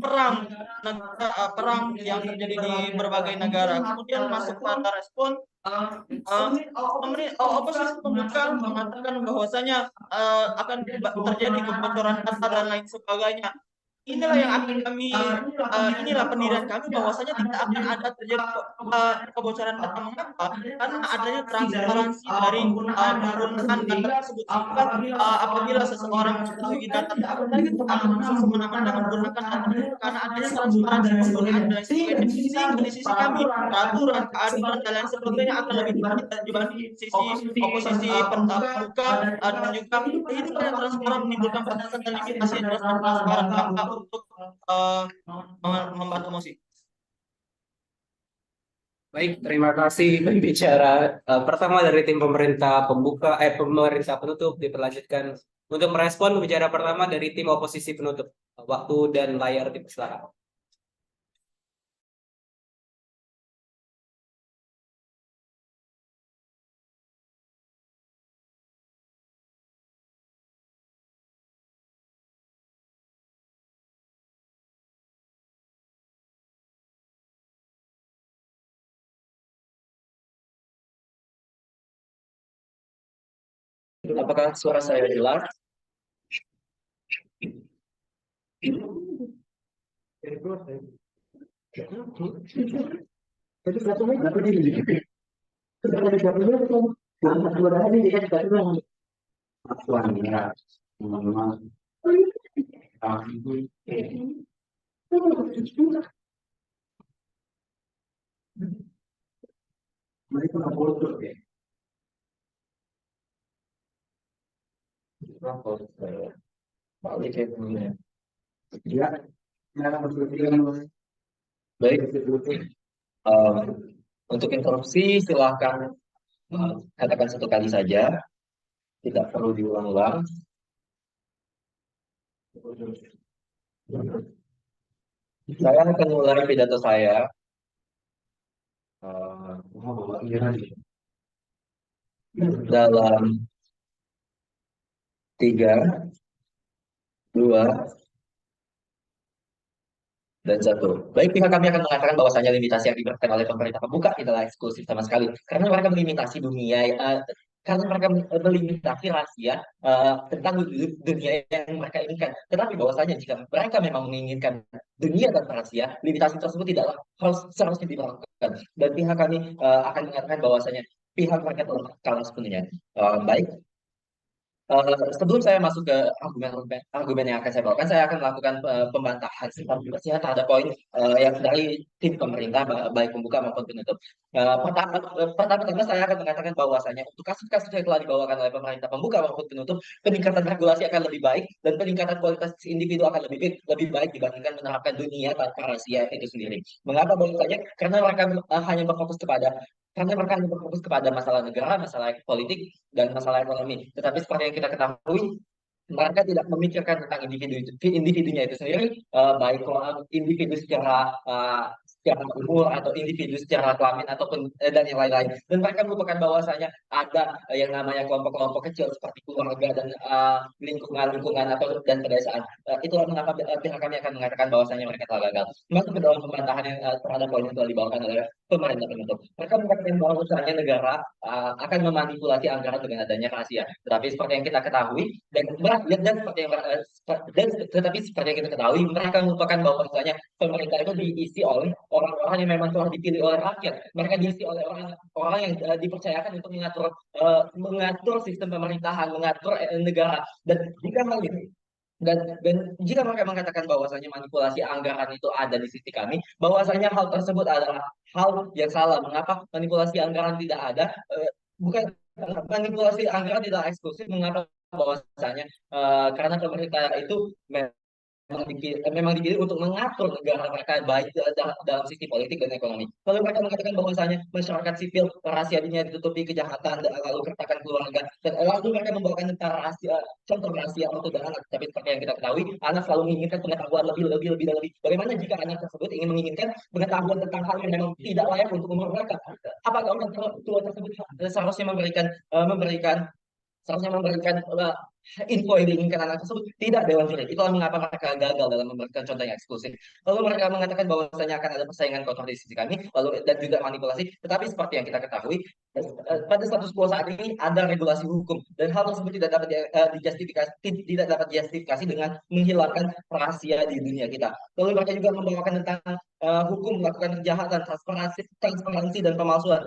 perang yang terjadi di berbagai negara. Kemudian masuk pada respon oposisi pembuka mengatakan bahwasanya akan terjadi kebocoran data dan lain sebagainya. Inilah yang akan kami, inilah pendirian kami bahwasanya tidak akan ada terjadi kebocoran data. Mengapa? Karena adanya transparansi dari penggunaan data tersebut. Sehingga apabila seseorang mengetahui data tersebut, mereka tidak akan bisa semena-mena menggunakan data tersebut karena adanya transparansi penggunaan dan sebagainya. Sehingga di sisi kami, peraturan, keadilan dan lain sebagainya akan lebih tinggi dibanding sisi oposisi pembuka dan juga kehidupan yang transparan menimbulkan batasan dan limitasi yang jelas dan transparan tanpa untuk membantu emosi. Baik, terima kasih pembicara pertama dari tim pemerintah pemerintah penutup. Diperlanjutkan untuk merespon pembicara pertama dari tim oposisi penutup. Waktu dan layar dipersilakan. Apakah suara saya jelas? Baik, untuk interupsi silahkan katakan satu kali saja, tidak perlu diulang-ulang. Saya akan mulai pidato saya. Dalam 3, 2, dan 1. Baik, pihak kami akan mengatakan bahwasanya limitasi yang diberikan oleh pemerintah pembuka tidaklah eksklusif sama sekali. Karena mereka melimitasi dunia, karena mereka melimitasi rahasia tentang dunia yang mereka inginkan. Tetapi bahwasanya jika mereka memang menginginkan dunia tanpa rahasia, limitasi tersebut tidaklah harus seharusnya dilakukan. Dan pihak kami akan mengatakan bahwasanya pihak mereka telah kalah sepenuhnya. Baik, sebelum saya masuk ke argumen yang akan saya bawakan, saya akan melakukan pembantahan singkat terhadap poin yang dari tim pemerintah, baik pembuka maupun penutup. Pertama-tama saya akan mengatakan bahwasanya untuk kasus-kasus yang telah dibawakan oleh pemerintah pembuka maupun penutup, peningkatan regulasi akan lebih baik dan peningkatan kualitas individu akan lebih baik dibandingkan menerapkan dunia tanpa rahasia itu sendiri. Mengapa bahwasanya? Karena mereka hanya berfokus kepada masalah negara, masalah politik, dan masalah ekonomi. Tetapi seperti yang kita ketahui, mereka tidak memikirkan tentang individunya itu sendiri, baik individu secara umur atau individu secara kelamin ataupun dan yang lain-lain. Dan mereka melupakan bahwasanya ada yang namanya kelompok-kelompok kecil seperti keluarga dan lingkungan atau dan pedesaan. Itulah mengapa pihak kami akan mengatakan bahwasanya mereka telah gagal. Masuk ke dalam pembantahan yang terhadap poin yang telah dibawakan oleh pemerintah penutup. Mereka mengatakan bahwasanya negara akan memanipulasi anggaran dengan adanya rahasia. Tetapi seperti yang kita ketahui tetapi seperti yang kita ketahui, mereka melupakan bahwasanya pemerintah itu diisi oleh orang-orang yang memang telah dipilih oleh rakyat. Mereka diisi oleh orang yang dipercayakan untuk mengatur sistem pemerintahan, mengatur negara. Dan jika mereka mengatakan bahwasanya manipulasi anggaran itu ada di sisi kami, bahwasanya hal tersebut adalah hal yang salah. Mengapa manipulasi anggaran tidak ada? Bukan manipulasi anggaran tidak eksklusif. Mengapa bahwasanya karena pemerintah itu memang dipilih untuk mengatur negara mereka baik dalam sisi politik dan ekonomi. Kalau mereka mengatakan bahwasanya masyarakat sipil rahasianya ditutupi kejahatan, lalu keretakan keluarga, dan lalu mereka membawakan tentang rahasia, contoh rahasia waktu dan anak. Tapi seperti yang kita ketahui, anak selalu menginginkan pengetahuan lebih. Bagaimana jika anak tersebut ingin menginginkan pengetahuan tentang hal yang memang tidak layak untuk umur mereka? Apakah orang tua tersebut seharusnya memberikan info yang diinginkan anak tersebut? Tidak, Dewan Juri. Itulah mengapa mereka gagal dalam memberikan contoh yang eksklusif. Lalu mereka mengatakan bahwasanya akan ada persaingan kotor di sisi kami, lalu dan juga manipulasi. Tetapi seperti yang kita ketahui, pada status quo saat ini ada regulasi hukum dan hal tersebut tidak dapat dijustifikasi dengan menghilangkan rahasia di dunia kita. Lalu mereka juga membawakan tentang hukum melakukan kejahatan, transparansi dan pemalsuan.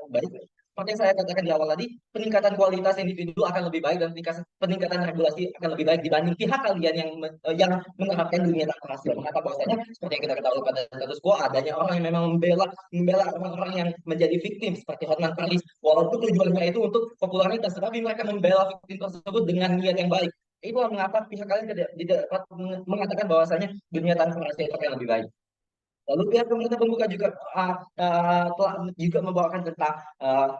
Baik, seperti yang saya katakan di awal tadi, peningkatan kualitas individu akan lebih baik dan peningkatan regulasi akan lebih baik dibanding pihak kalian yang menerapkan dunia tanpa rahasia. Mengapa bahwasanya seperti yang kita ketahui pada status quo, adanya orang yang memang membela orang-orang yang menjadi viktim seperti Hotman Paris, walaupun tujuannya itu untuk popularitas, tetapi mereka membela viktim tersebut dengan niat yang baik. Itulah mengapa pihak kalian tidak dapat mengatakan bahwasanya dunia tanpa rahasia itu akan lebih baik. Lalu pihak pemerintah pembuka juga telah juga membawakan tentang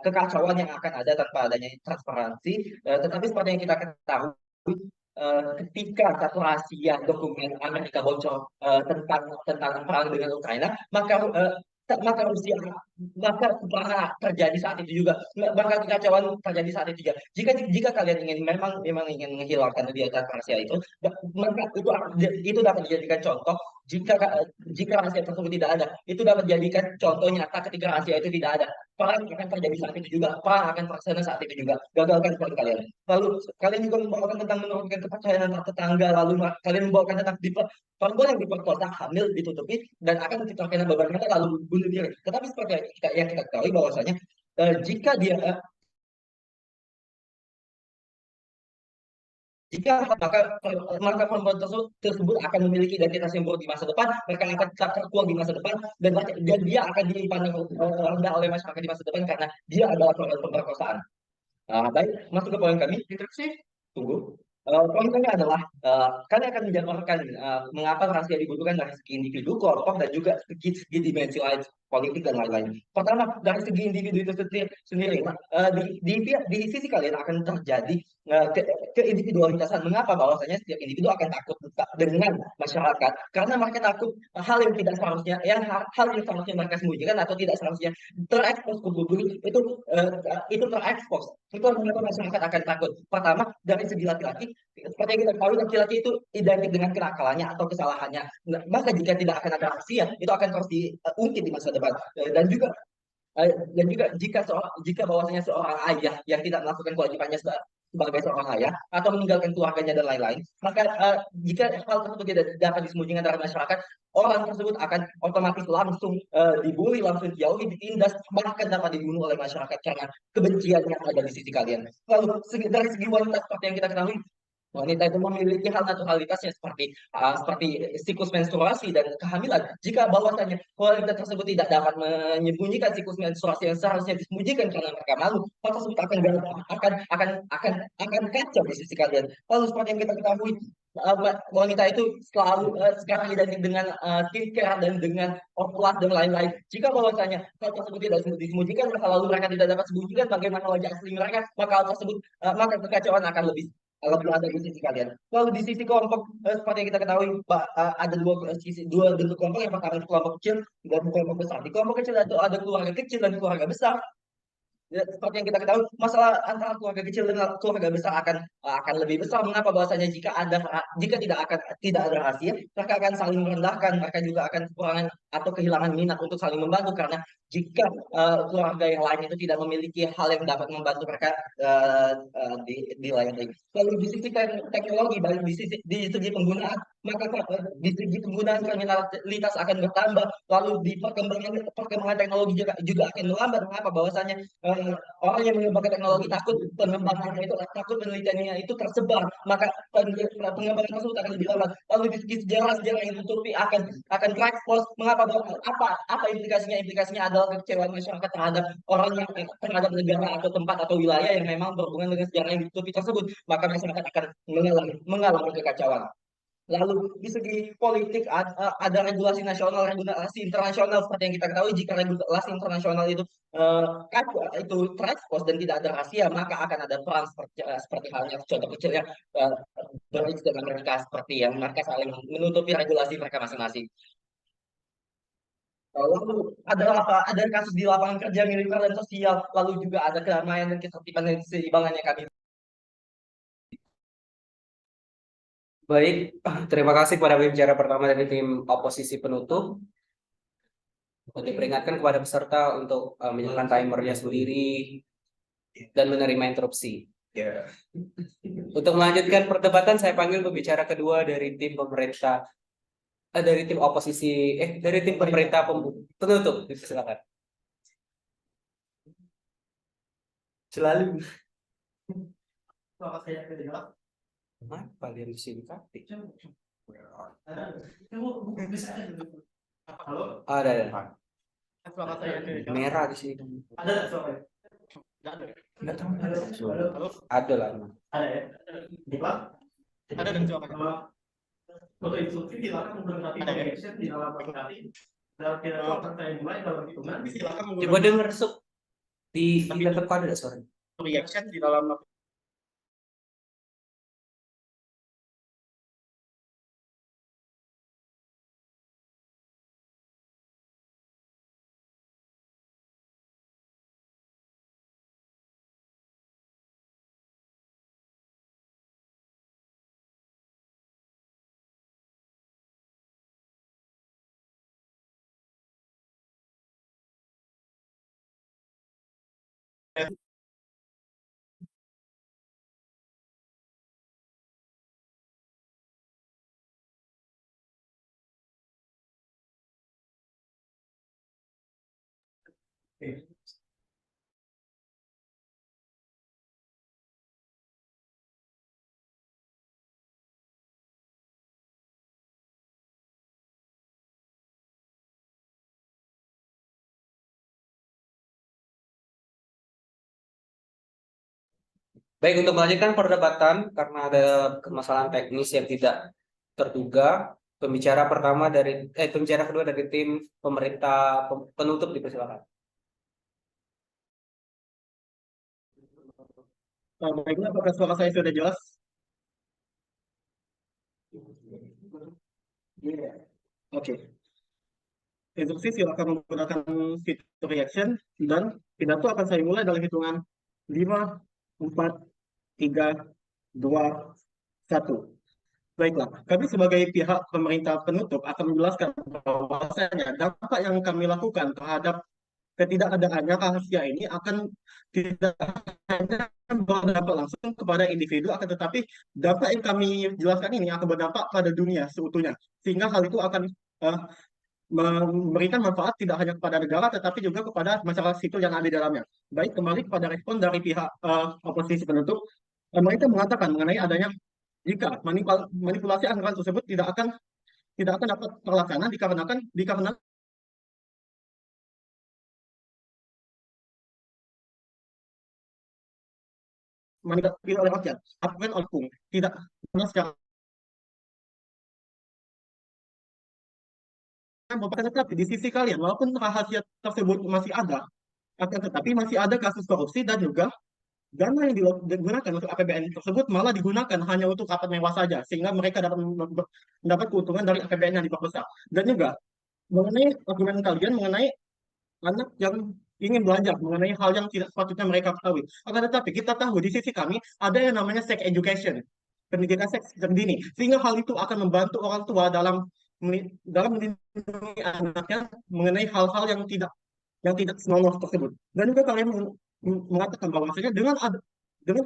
kekacauan yang akan ada tanpa adanya transparansi. Tetapi seperti yang kita ketahui, ketika satu rahasia dokumen Amerika bocor tentang perang dengan Ukraina, maka Rusia pernah terjadi saat itu juga, bakal kekacauan terjadi saat itu juga. Jika kalian memang ingin menghilangkan dia rahasia itu, maka itu dapat dijadikan contoh. Jika rahasia tersebut tidak ada, itu dapat dijadikan contoh nyata ketika rahasia itu tidak ada. Perang akan terjadi saat itu juga, perang akan terlaksana saat itu juga. Gagalkan seperti kalian. Lalu kalian juga membawakan tentang menurunkan kepercayaan antar tetangga, lalu kalian membawakan tentang perempuan yang diperkosa hamil ditutupi dan akan terkena beban mereka lalu bunuh diri. Tetapi seperti yang kita ketahui bahwasanya jika maka perempuan tersebut akan memiliki identitas yang buruk di masa depan, mereka akan terkuak di masa depan, dan dia akan dipandang rendah oleh masyarakat di masa depan karena dia adalah korban pemerkosaan. Baik, masuk ke poin kami. Interupsi. Tunggu. Poin kami adalah kami akan menjabarkan mengapa rahasia dibutuhkan dari segi individu, kelompok, dan juga segi dimensi lain politik dan lain-lain. Pertama, dari segi individu itu sendiri, di sisi kalian akan terjadi keindividualitasan. Mengapa bahwasanya setiap individu akan takut dengan masyarakat? Karena mereka takut hal yang tidak seharusnya, hal yang seharusnya mereka sembunyikan atau tidak seharusnya terekspos ke publik itu terekspos. Itu mengapa masyarakat akan takut. Pertama, dari segi laki-laki, seperti yang kita tahu, laki-laki itu identik dengan kenakalannya atau kesalahannya. Maka jika tidak akan ada rahasia, itu akan terus diungkit di masa depan. Dan juga jika bahwasanya seorang ayah yang tidak melakukan kewajibannya sebagai seorang ayah atau meninggalkan keluarganya dan lain-lain, maka jika hal tersebut tidak dapat disembunyikan dari masyarakat, orang tersebut akan otomatis langsung dibully, langsung dijauhi, ditindas, bahkan dapat dibunuh oleh masyarakat karena kebencian yang ada di sisi kalian. Lalu dari segi wanita seperti yang kita ketahui, wanita itu memiliki hal naturalitasnya seperti siklus menstruasi dan kehamilan. Jika bahwasanya wanita tersebut tidak dapat menyembunyikan siklus menstruasi yang seharusnya disembunyikan karena mereka malu, hal tersebut akan kacau di sisi kalian. Lalu seperti yang kita ketahui, wanita itu selalu sekarang identik dengan skincare dan dengan oplas dan lain-lain. Jika bahwasanya hal tersebut tidak disembunyikan, masa lalu mereka tidak dapat sembunyikan bagaimana wajah asli mereka, maka hal tersebut maka kekacauan akan lebih ada di sisi kalian. Lalu di sisi kelompok seperti yang kita ketahui, ada dua bentuk kelompok. Yang pertama itu kelompok kecil dan kelompok besar. Di kelompok kecil ada keluarga kecil dan keluarga besar. Ya, seperti yang kita ketahui, masalah antara keluarga kecil dan keluarga besar akan lebih besar. Mengapa? Bahwasanya jika tidak ada rahasia, mereka akan saling merendahkan, mereka juga akan kekurangan atau kehilangan minat untuk saling membantu, karena jika keluarga yang lain itu tidak memiliki hal yang dapat membantu mereka di lain lagi. Lalu di sisi teknologi, baik di segi penggunaan, maka di segi penggunaan kriminalitas akan bertambah. Lalu di perkembangan teknologi juga akan melambat. Mengapa? Bahwasanya orang yang mengembangkan teknologi takut pengembangannya itu, takut penelitiannya itu tersebar, maka pengembangan tersebut akan lebih lambat. Lalu di segi sejarah yang ditutupi akan terekspos. Mengapa? Apa implikasinya? Implikasinya adalah kekecewaan masyarakat terhadap negara atau tempat atau wilayah yang memang berhubungan dengan sejarah yang ditutupi tersebut, maka masyarakat akan mengalami kekacauan. Lalu di segi politik ada regulasi nasional, regulasi internasional. Seperti yang kita ketahui, jika regulasi internasional itu terekspos dan tidak ada rahasia, maka akan ada perang seperti halnya contoh kecilnya Brexit dan Amerika, seperti yang mereka saling menutupi regulasi mereka masing-masing. Lalu ada kasus di lapangan kerja, militer dan sosial, lalu juga ada keramaian dan ketertiban dan keseimbangan yang kami. Baik, terima kasih kepada pembicara pertama dari tim oposisi penutup. Diperingatkan kepada peserta untuk menyalakan timernya sendiri dan menerima interupsi. Untuk melanjutkan perdebatan, saya panggil pembicara kedua dari tim pemerintah, dari tim oposisi, dari tim pemerintah penutup. Silakan. Selalu. Kenapa kalian disingkat? Ada. Merah di sini. Ada lah. Ada ya? Ada dan suara. Untuk instruksi silakan melengkapi connection di dalam aplikasi. Dan tidak akan saya mulai dalam hitungan. Coba denger Sup. Di laptop ada suara. Reaction di dalam Baik, untuk melanjutkan perdebatan karena ada permasalahan teknis yang tidak terduga, pembicara kedua dari tim pemerintah penutup dipersilakan. baiklah, apakah suara saya sudah jelas? Oke. Instruksi silakan menggunakan fitur reaction dan pidato akan saya mulai dalam hitungan 5, 4, 3, 2, 1. Baiklah, kami sebagai pihak pemerintah penutup akan menjelaskan bahwasanya dampak yang kami lakukan terhadap ketidakadaannya rahasia ini akan tidak hanya berdampak langsung kepada individu, akan tetapi dampak yang kami jelaskan ini akan berdampak pada dunia seutuhnya. Sehingga hal itu akan eh, memberikan manfaat tidak hanya kepada negara, tetapi juga kepada masyarakat sipil yang ada di dalamnya. Baik, kembali kepada respon dari pihak oposisi penuntut, mereka mengatakan mengenai adanya jika manipulasi anggaran tersebut tidak akan dapat terlaksana dikarenakan manipulasi oleh rakyat, bukan oleh hukum, tidak benar secara tetapi di sisi kalian, walaupun rahasia tersebut masih ada, akan tetapi masih ada kasus korupsi dan juga dana yang digunakan untuk APBN tersebut malah digunakan hanya untuk rapat mewah saja, sehingga mereka dapat mendapat keuntungan dari APBN yang diperbesar. Dan juga mengenai argumen kalian mengenai anak yang ingin belajar mengenai hal yang tidak sepatutnya mereka ketahui. Akan tetapi kita tahu di sisi kami ada yang namanya sex education, pendidikan seks dini, sehingga hal itu akan membantu orang tua dalam melindungi anaknya mengenai hal-hal yang tidak senonoh tersebut. Dan juga kalian mengatakan bahwasanya dengan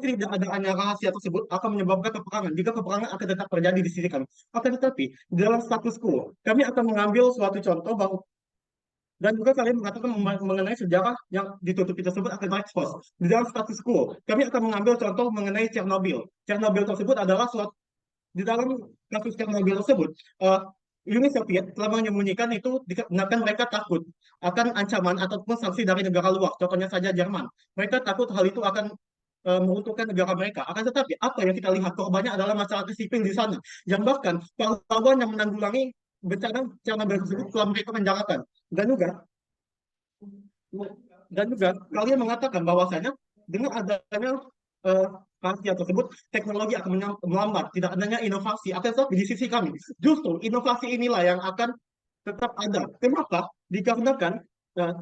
tidak adanya rahasia tersebut akan menyebabkan peperangan. Jika peperangan akan tetap terjadi di sisi kami. Akan tetapi dalam status quo, kami akan mengambil suatu contoh bahwa dan juga kalian mengatakan mengenai sejarah yang ditutupi tersebut akan terekspos. Di dalam status quo, kami akan mengambil contoh mengenai Chernobyl. Chernobyl tersebut adalah di dalam kasus Chernobyl tersebut, Uni Soviet telah menyembunyikan itu dikarenakan mereka takut akan ancaman ataupun sanksi dari negara luar. Contohnya saja Jerman. Mereka takut hal itu akan meruntuhkan negara mereka. Akan tetapi apa yang kita lihat korbannya adalah masyarakat sipil di sana, yang bahkan pahlawan yang menanggulangi bencana Chernobyl tersebut telah mereka penjarakan. Dan juga kalian mengatakan bahwasanya dengan adanya rahasia tersebut teknologi akan melambat, tidak adanya inovasi. Akan tetapi di sisi kami justru inovasi inilah yang akan tetap ada. Kenapa? Dikarenakan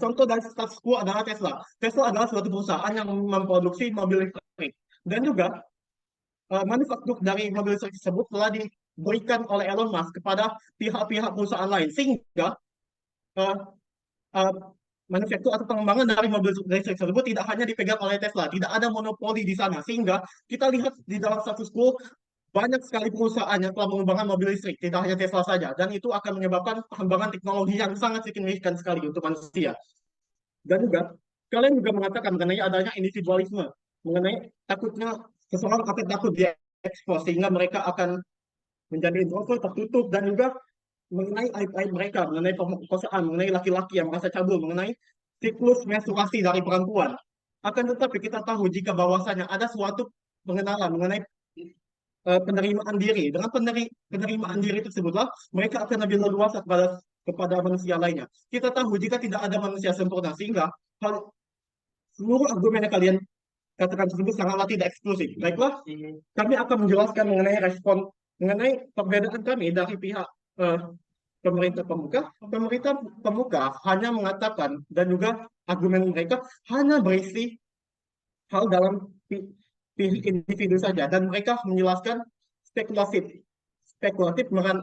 contoh dari status quo adalah Tesla. Tesla adalah suatu perusahaan yang memproduksi mobil listrik, dan juga manufaktur dari mobil listrik tersebut telah diberikan oleh Elon Musk kepada pihak-pihak perusahaan lain, sehingga uh, uh, manufaktur atau pengembangan dari mobil listrik tersebut tidak hanya dipegang oleh Tesla, tidak ada monopoli di sana, sehingga kita lihat di dalam status quo banyak sekali perusahaan yang telah mengembangkan mobil listrik, tidak hanya Tesla saja, dan itu akan menyebabkan pengembangan teknologi yang sangat signifikan sekali untuk manusia. Dan juga kalian juga mengatakan mengenai adanya individualisme, mengenai takutnya seseorang akan takut diekspos sehingga mereka akan menjadi introvert, tertutup, dan juga mengenai aib-aib mereka, mengenai pemerkosaan, mengenai laki-laki yang merasa cabul, mengenai siklus menstruasi dari perempuan. Akan tetapi kita tahu jika bahwasanya ada suatu pengenalan mengenai penerimaan diri. Dengan penerimaan diri tersebutlah mereka akan lebih leluasa kepada manusia lainnya. Kita tahu jika tidak ada manusia sempurna, sehingga seluruh argumen yang kalian katakan tersebut sangatlah tidak eksklusif. Baiklah, kami akan menjelaskan mengenai perbedaan kami dari pihak pemerintah pemuka. Pemerintah pemuka hanya mengatakan dan juga argumen mereka hanya berisi hal dalam pihak individu saja, dan mereka menjelaskan spekulatif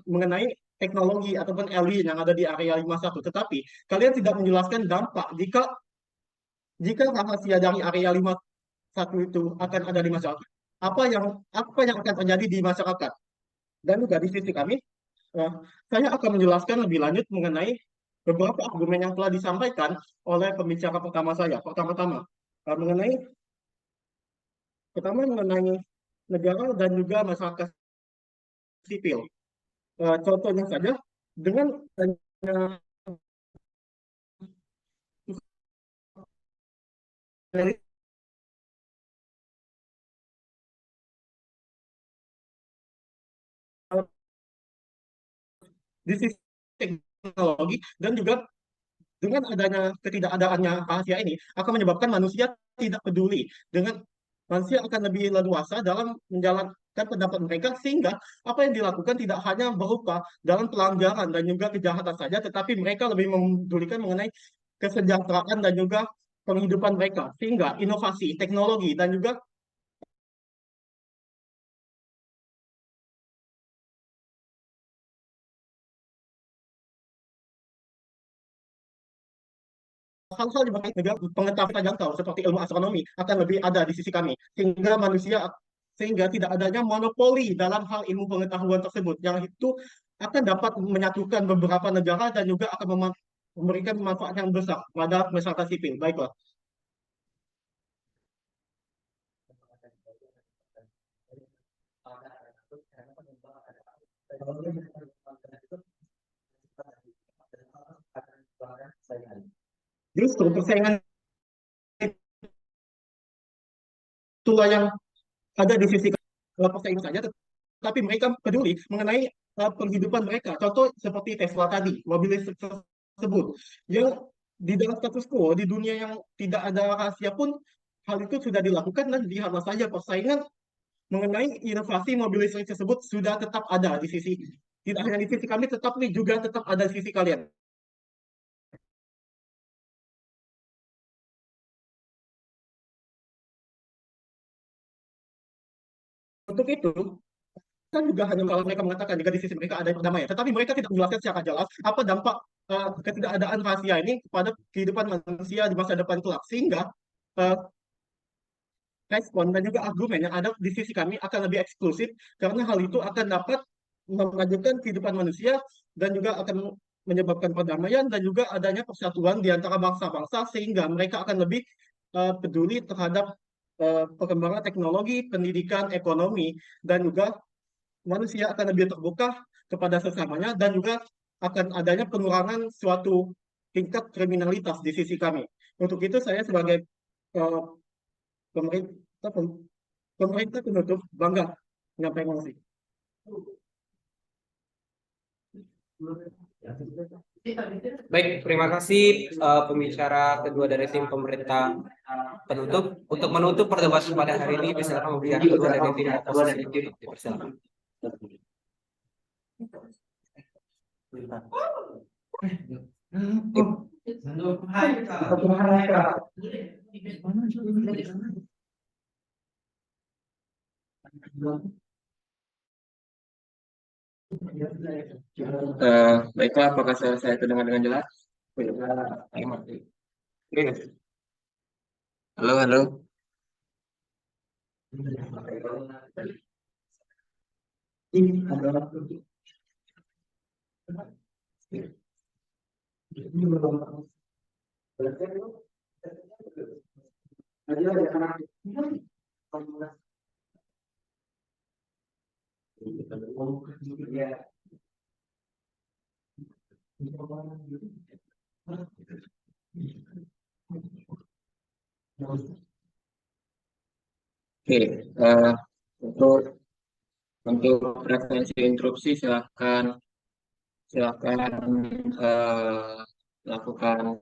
mengenai teknologi ataupun alien yang ada di area 51. Tetapi kalian tidak menjelaskan dampak jika rahasia dari area 51 itu akan ada di masyarakat. Apa yang akan terjadi di masyarakat? Dan juga di sisi kami, saya akan menjelaskan lebih lanjut mengenai beberapa argumen yang telah disampaikan oleh pembicara pertama saya. Pertama mengenai negara dan juga masyarakat sipil. Contohnya saja dengan di sisi teknologi, dan juga dengan adanya ketidakadaannya rahasia ini akan menyebabkan manusia tidak peduli manusia akan lebih leluasa dalam menjalankan pendapat mereka, sehingga apa yang dilakukan tidak hanya berupa dalam pelanggaran dan juga kejahatan saja, tetapi mereka lebih memedulikan mengenai kesejahteraan dan juga penghidupan mereka, sehingga inovasi teknologi dan juga hal-hal yang berkaitan dengan pengetahuan kita jangkau seperti ilmu astronomi akan lebih ada di sisi kami, sehingga tidak adanya monopoli dalam hal ilmu pengetahuan tersebut yang itu akan dapat menyatukan beberapa negara dan juga akan memberikan manfaat yang besar pada masyarakat sipil. Baiklah. Justru persaingan itulah yang ada di sisi persaingan saja, tetapi mereka peduli mengenai penghidupan mereka. Contoh seperti Tesla tadi, mobil listrik tersebut, yang di dalam status quo di dunia yang tidak ada rahasia pun hal itu sudah dilakukan, dan lihatlah saja persaingan mengenai inovasi mobil listrik tersebut sudah tetap ada di sisi, tidak hanya di sisi kami, tetapi juga tetap ada di sisi kalian. Untuk itu, kan juga hanya kalau mereka mengatakan jika di sisi mereka ada perdamaian, tetapi mereka tidak menjelaskan secara jelas apa dampak ketidakadaan rahasia ini kepada kehidupan manusia di masa depan kelak, sehingga uh, respon dan juga argumen yang ada di sisi kami akan lebih eksklusif, karena hal itu akan dapat memajukan kehidupan manusia dan juga akan menyebabkan perdamaian dan juga adanya persatuan di antara bangsa-bangsa, sehingga mereka akan lebih peduli terhadap perkembangan teknologi, pendidikan, ekonomi, dan juga manusia akan lebih terbuka kepada sesamanya, dan juga akan adanya pengurangan suatu tingkat kriminalitas di sisi kami. Untuk itu saya sebagai pemerintah penutup bangga menyampaikan masih. Baik, terima kasih pembicara kedua dari tim pemerintah penutup. Untuk menutup perdebatan pada hari ini, silakan pembicara kedua dari tim oposisi. Dipersilakan. Baiklah, apakah saya terdengar dengan jelas? Halo, halo. Oke, untuk referensi interupsi silakan lakukan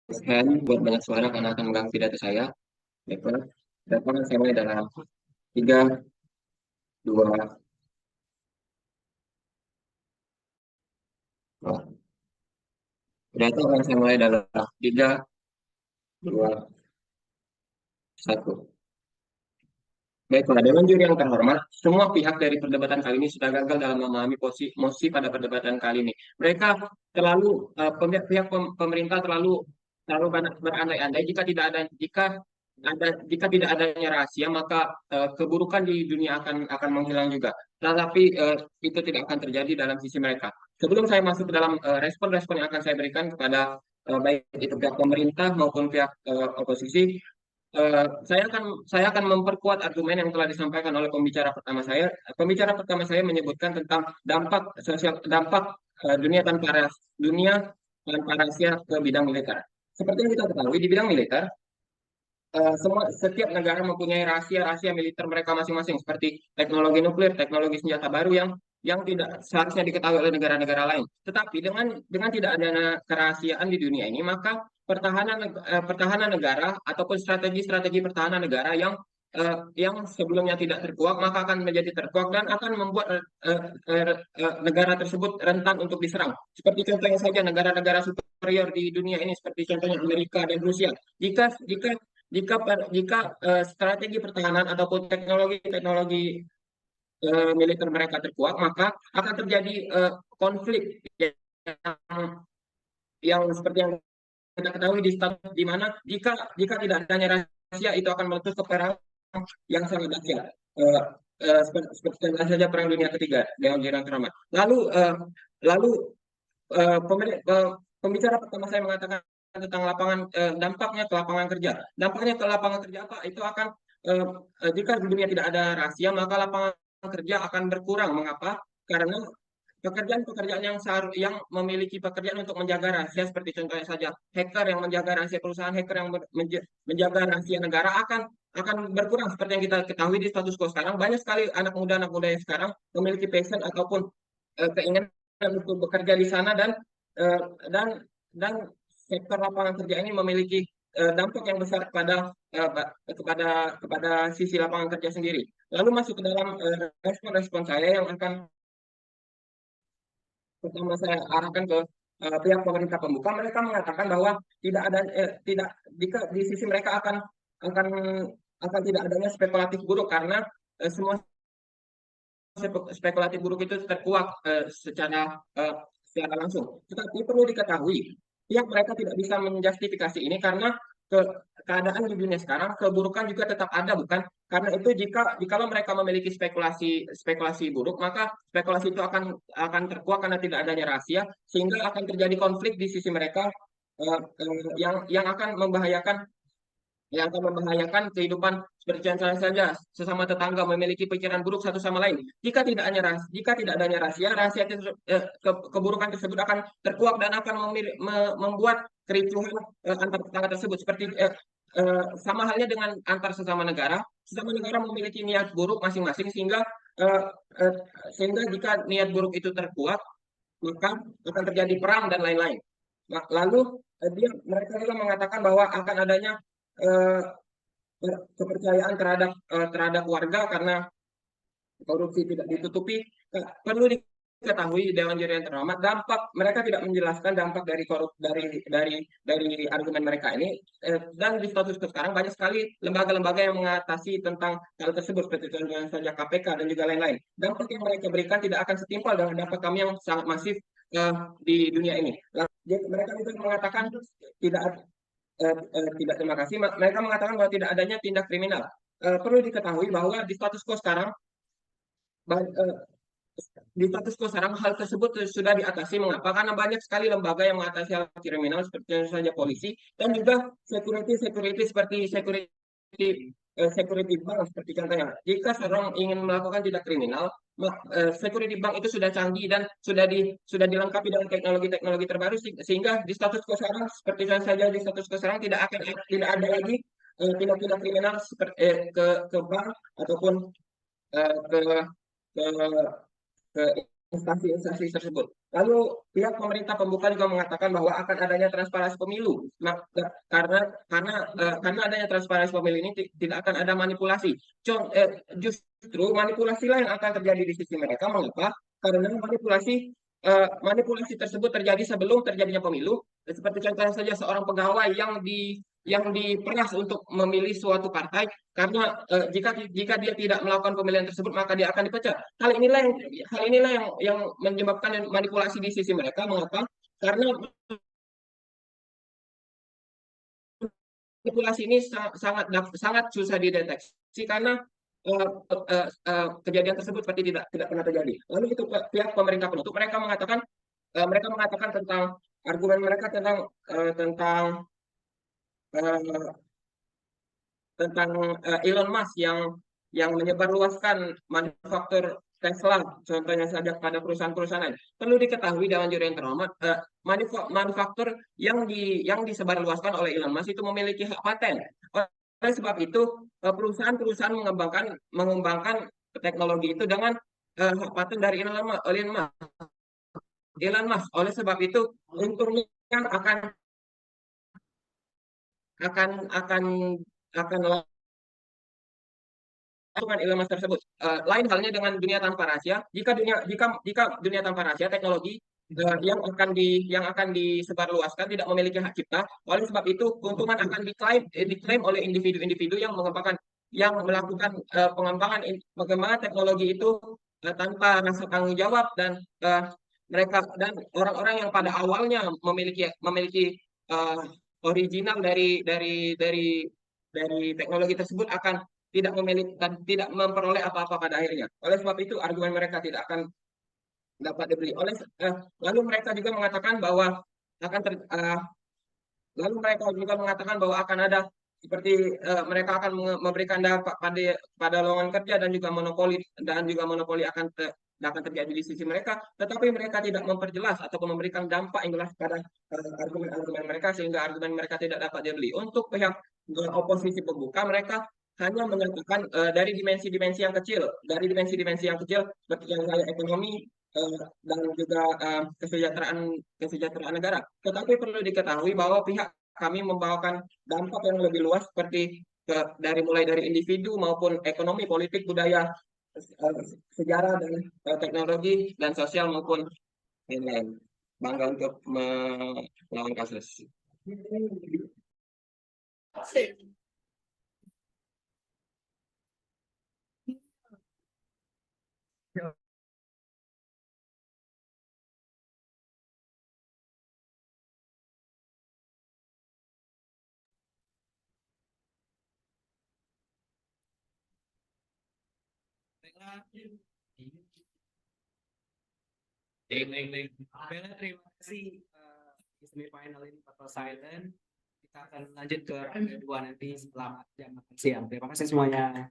raise hand buat banyak suara karena akan mengganggu pidato saya. Baiklah, dapat saya mulai dalam 3, 2, 1. Pidato akan saya mulai dalam 3, 2, 1. Baiklah, dengan juri yang terhormat, semua pihak dari perdebatan kali ini sudah gagal dalam memahami mosi pada perdebatan kali ini. Mereka terlalu, pihak pemerintah terlalu berandai-andai jika tidak adanya rahasia, maka keburukan di dunia akan menghilang juga. Tetapi itu tidak akan terjadi dalam sisi mereka. Sebelum saya masuk ke dalam respon-respon yang akan saya berikan kepada baik itu pihak pemerintah maupun pihak oposisi, saya akan memperkuat argumen yang telah disampaikan oleh pembicara pertama saya. Pembicara pertama saya menyebutkan tentang dampak sosial, dampak dunia tanpa rahasia ke bidang militer. Seperti yang kita ketahui di bidang militer, setiap negara mempunyai rahasia militer mereka masing-masing, seperti teknologi nuklir, teknologi senjata baru yang tidak seharusnya diketahui oleh negara-negara lain. Tetapi dengan tidak adanya kerahasiaan di dunia ini, maka pertahanan negara ataupun strategi pertahanan negara yang sebelumnya tidak terkuak maka akan menjadi terkuak dan akan membuat negara tersebut rentan untuk diserang. Seperti contohnya saja negara-negara superior di dunia ini, seperti contohnya Amerika dan Rusia. Jika strategi pertahanan ataupun teknologi militer mereka terkuat, maka akan terjadi konflik yang seperti yang kita ketahui di mana jika tidak adanya rahasia itu akan meletus ke perang yang sangat dahsyat. Seperti saja Perang Dunia Ketiga dengan jiran teramat. Lalu pembicara pertama saya mengatakan tentang dampaknya ke lapangan kerja. Dampaknya ke lapangan kerja apa? Itu akan jika di dunia tidak ada rahasia, maka lapangan kerja akan berkurang. Mengapa? Karena pekerjaan-pekerjaan yang memiliki pekerjaan untuk menjaga rahasia, seperti contohnya saja hacker yang menjaga rahasia perusahaan, hacker yang menjaga rahasia negara akan berkurang. Seperti yang kita ketahui di status quo sekarang, banyak sekali anak muda yang sekarang memiliki passion ataupun keinginan untuk bekerja di sana, dan sektor lapangan kerja ini memiliki dampak yang besar kepada sisi lapangan kerja sendiri. Lalu masuk ke dalam respon-respon saya yang akan pertama saya arahkan ke pihak pemerintah pembuka. Mereka mengatakan bahwa tidak jika di sisi mereka akan tidak adanya spekulatif buruk, karena semua spekulatif buruk itu terkuak secara langsung. Tetapi perlu diketahui, pihak mereka tidak bisa menjustifikasi ini karena keadaan di dunia sekarang, keburukan juga tetap ada, bukan? Karena itu jikalau mereka memiliki spekulasi buruk, maka spekulasi itu akan terkuak karena tidak adanya rahasia, sehingga akan terjadi konflik di sisi mereka yang akan membahayakan kehidupan, seperti contohnya saja sesama tetangga memiliki pikiran buruk satu sama lain. Jika tidak adanya rahasia keburukan tersebut akan terkuak dan akan membuat kericuhan antar tetangga tersebut. Seperti sama halnya dengan antar sesama negara memiliki niat buruk masing-masing, sehingga jika niat buruk itu terkuak, maka akan terjadi perang dan lain-lain. Lalu mereka juga mengatakan bahwa akan adanya kepercayaan terhadap warga karena korupsi tidak ditutupi. Perlu diketahui Dewan Juri yang terhormat, mereka tidak menjelaskan dampak dari argumen mereka ini, dan di status sekarang banyak sekali lembaga-lembaga yang mengatasi tentang hal tersebut, seperti contohnya saja KPK dan juga lain-lain. Dampak yang mereka berikan tidak akan setimpal dengan dampak kami yang sangat masif di dunia ini. Mereka juga mengatakan tidak, terima kasih. Mereka mengatakan bahwa tidak adanya tindak kriminal. Perlu diketahui bahwa di status quo sekarang hal tersebut sudah diatasi. Mengapa? Karena banyak sekali lembaga yang mengatasi hal kriminal, seperti saja polisi, dan juga security seperti security bank, seperti contohnya. Jika seorang ingin melakukan tindak kriminal, security bank itu sudah canggih dan sudah dilengkapi dengan teknologi terbaru, sehingga di status quo sekarang, seperti saja di status quo sekarang tidak ada lagi tindak kriminal seperti ke bank ataupun ke instansi tersebut. Lalu pihak pemerintah pembuka juga mengatakan bahwa akan adanya transparansi pemilu. Karena adanya transparansi pemilu ini tidak akan ada manipulasi. Justru manipulasilah yang akan terjadi di sisi mereka. Mengapa? Karena manipulasi tersebut terjadi sebelum terjadinya pemilu. Seperti contohnya saja seorang pegawai yang diperas untuk memilih suatu partai, karena jika dia tidak melakukan pemilihan tersebut maka dia akan dipecat. Hal inilah yang menyebabkan manipulasi di sisi mereka. Mengapa? Karena manipulasi ini sangat susah dideteksi, karena kejadian tersebut seperti tidak pernah terjadi. Lalu itu pihak pemerintah penutup, mereka mengatakan tentang argumen mereka tentang Elon Musk yang menyebarluaskan manufaktur Tesla, contohnya saja pada perusahaan-perusahaan lain. Perlu diketahui Dewan Juri yang terhormat, manufaktur yang disebarluaskan oleh Elon Musk itu memiliki hak paten. Oleh sebab itu, perusahaan-perusahaan mengembangkan teknologi itu dengan hak paten dari Elon Musk. Oleh sebab itu, untungnya akan melakukan Elon Musk tersebut. Lain halnya dengan dunia tanpa rahasia. Jika dunia tanpa rahasia, teknologi yang akan disebarluaskan tidak memiliki hak cipta. Oleh sebab itu, keuntungan akan diklaim oleh individu-individu yang mengembangkan yang melakukan pengembangan teknologi itu tanpa rasa tanggung jawab, dan mereka dan orang-orang yang pada awalnya memiliki original dari teknologi tersebut akan tidak memiliki dan tidak memperoleh apa-apa pada akhirnya. Oleh sebab itu argumen mereka tidak akan dapat dibeli. Lalu mereka juga mengatakan bahwa akan ada seperti mereka akan memberikan dampak pada lowongan kerja dan juga monopoli akan terjadi di sisi mereka, tetapi mereka tidak memperjelas ataupun memberikan dampak yang jelas pada argumen-argumen mereka, sehingga argumen mereka tidak dapat dibeli. Untuk pihak oposisi pembuka, mereka hanya menyatakan dari dimensi-dimensi yang kecil, seperti yang kayak ekonomi dan juga kesejahteraan negara. Tetapi perlu diketahui bahwa pihak kami membawakan dampak yang lebih luas, seperti mulai dari individu maupun ekonomi, politik, budaya, sejarah, dan teknologi dan sosial maupun lain-lain. Bangga untuk melawan kasus. Bella, terima kasih. Semifinal ini total silent. Kita akan lanjut ke round kedua nanti setelah jam makan siang. Terima kasih semuanya.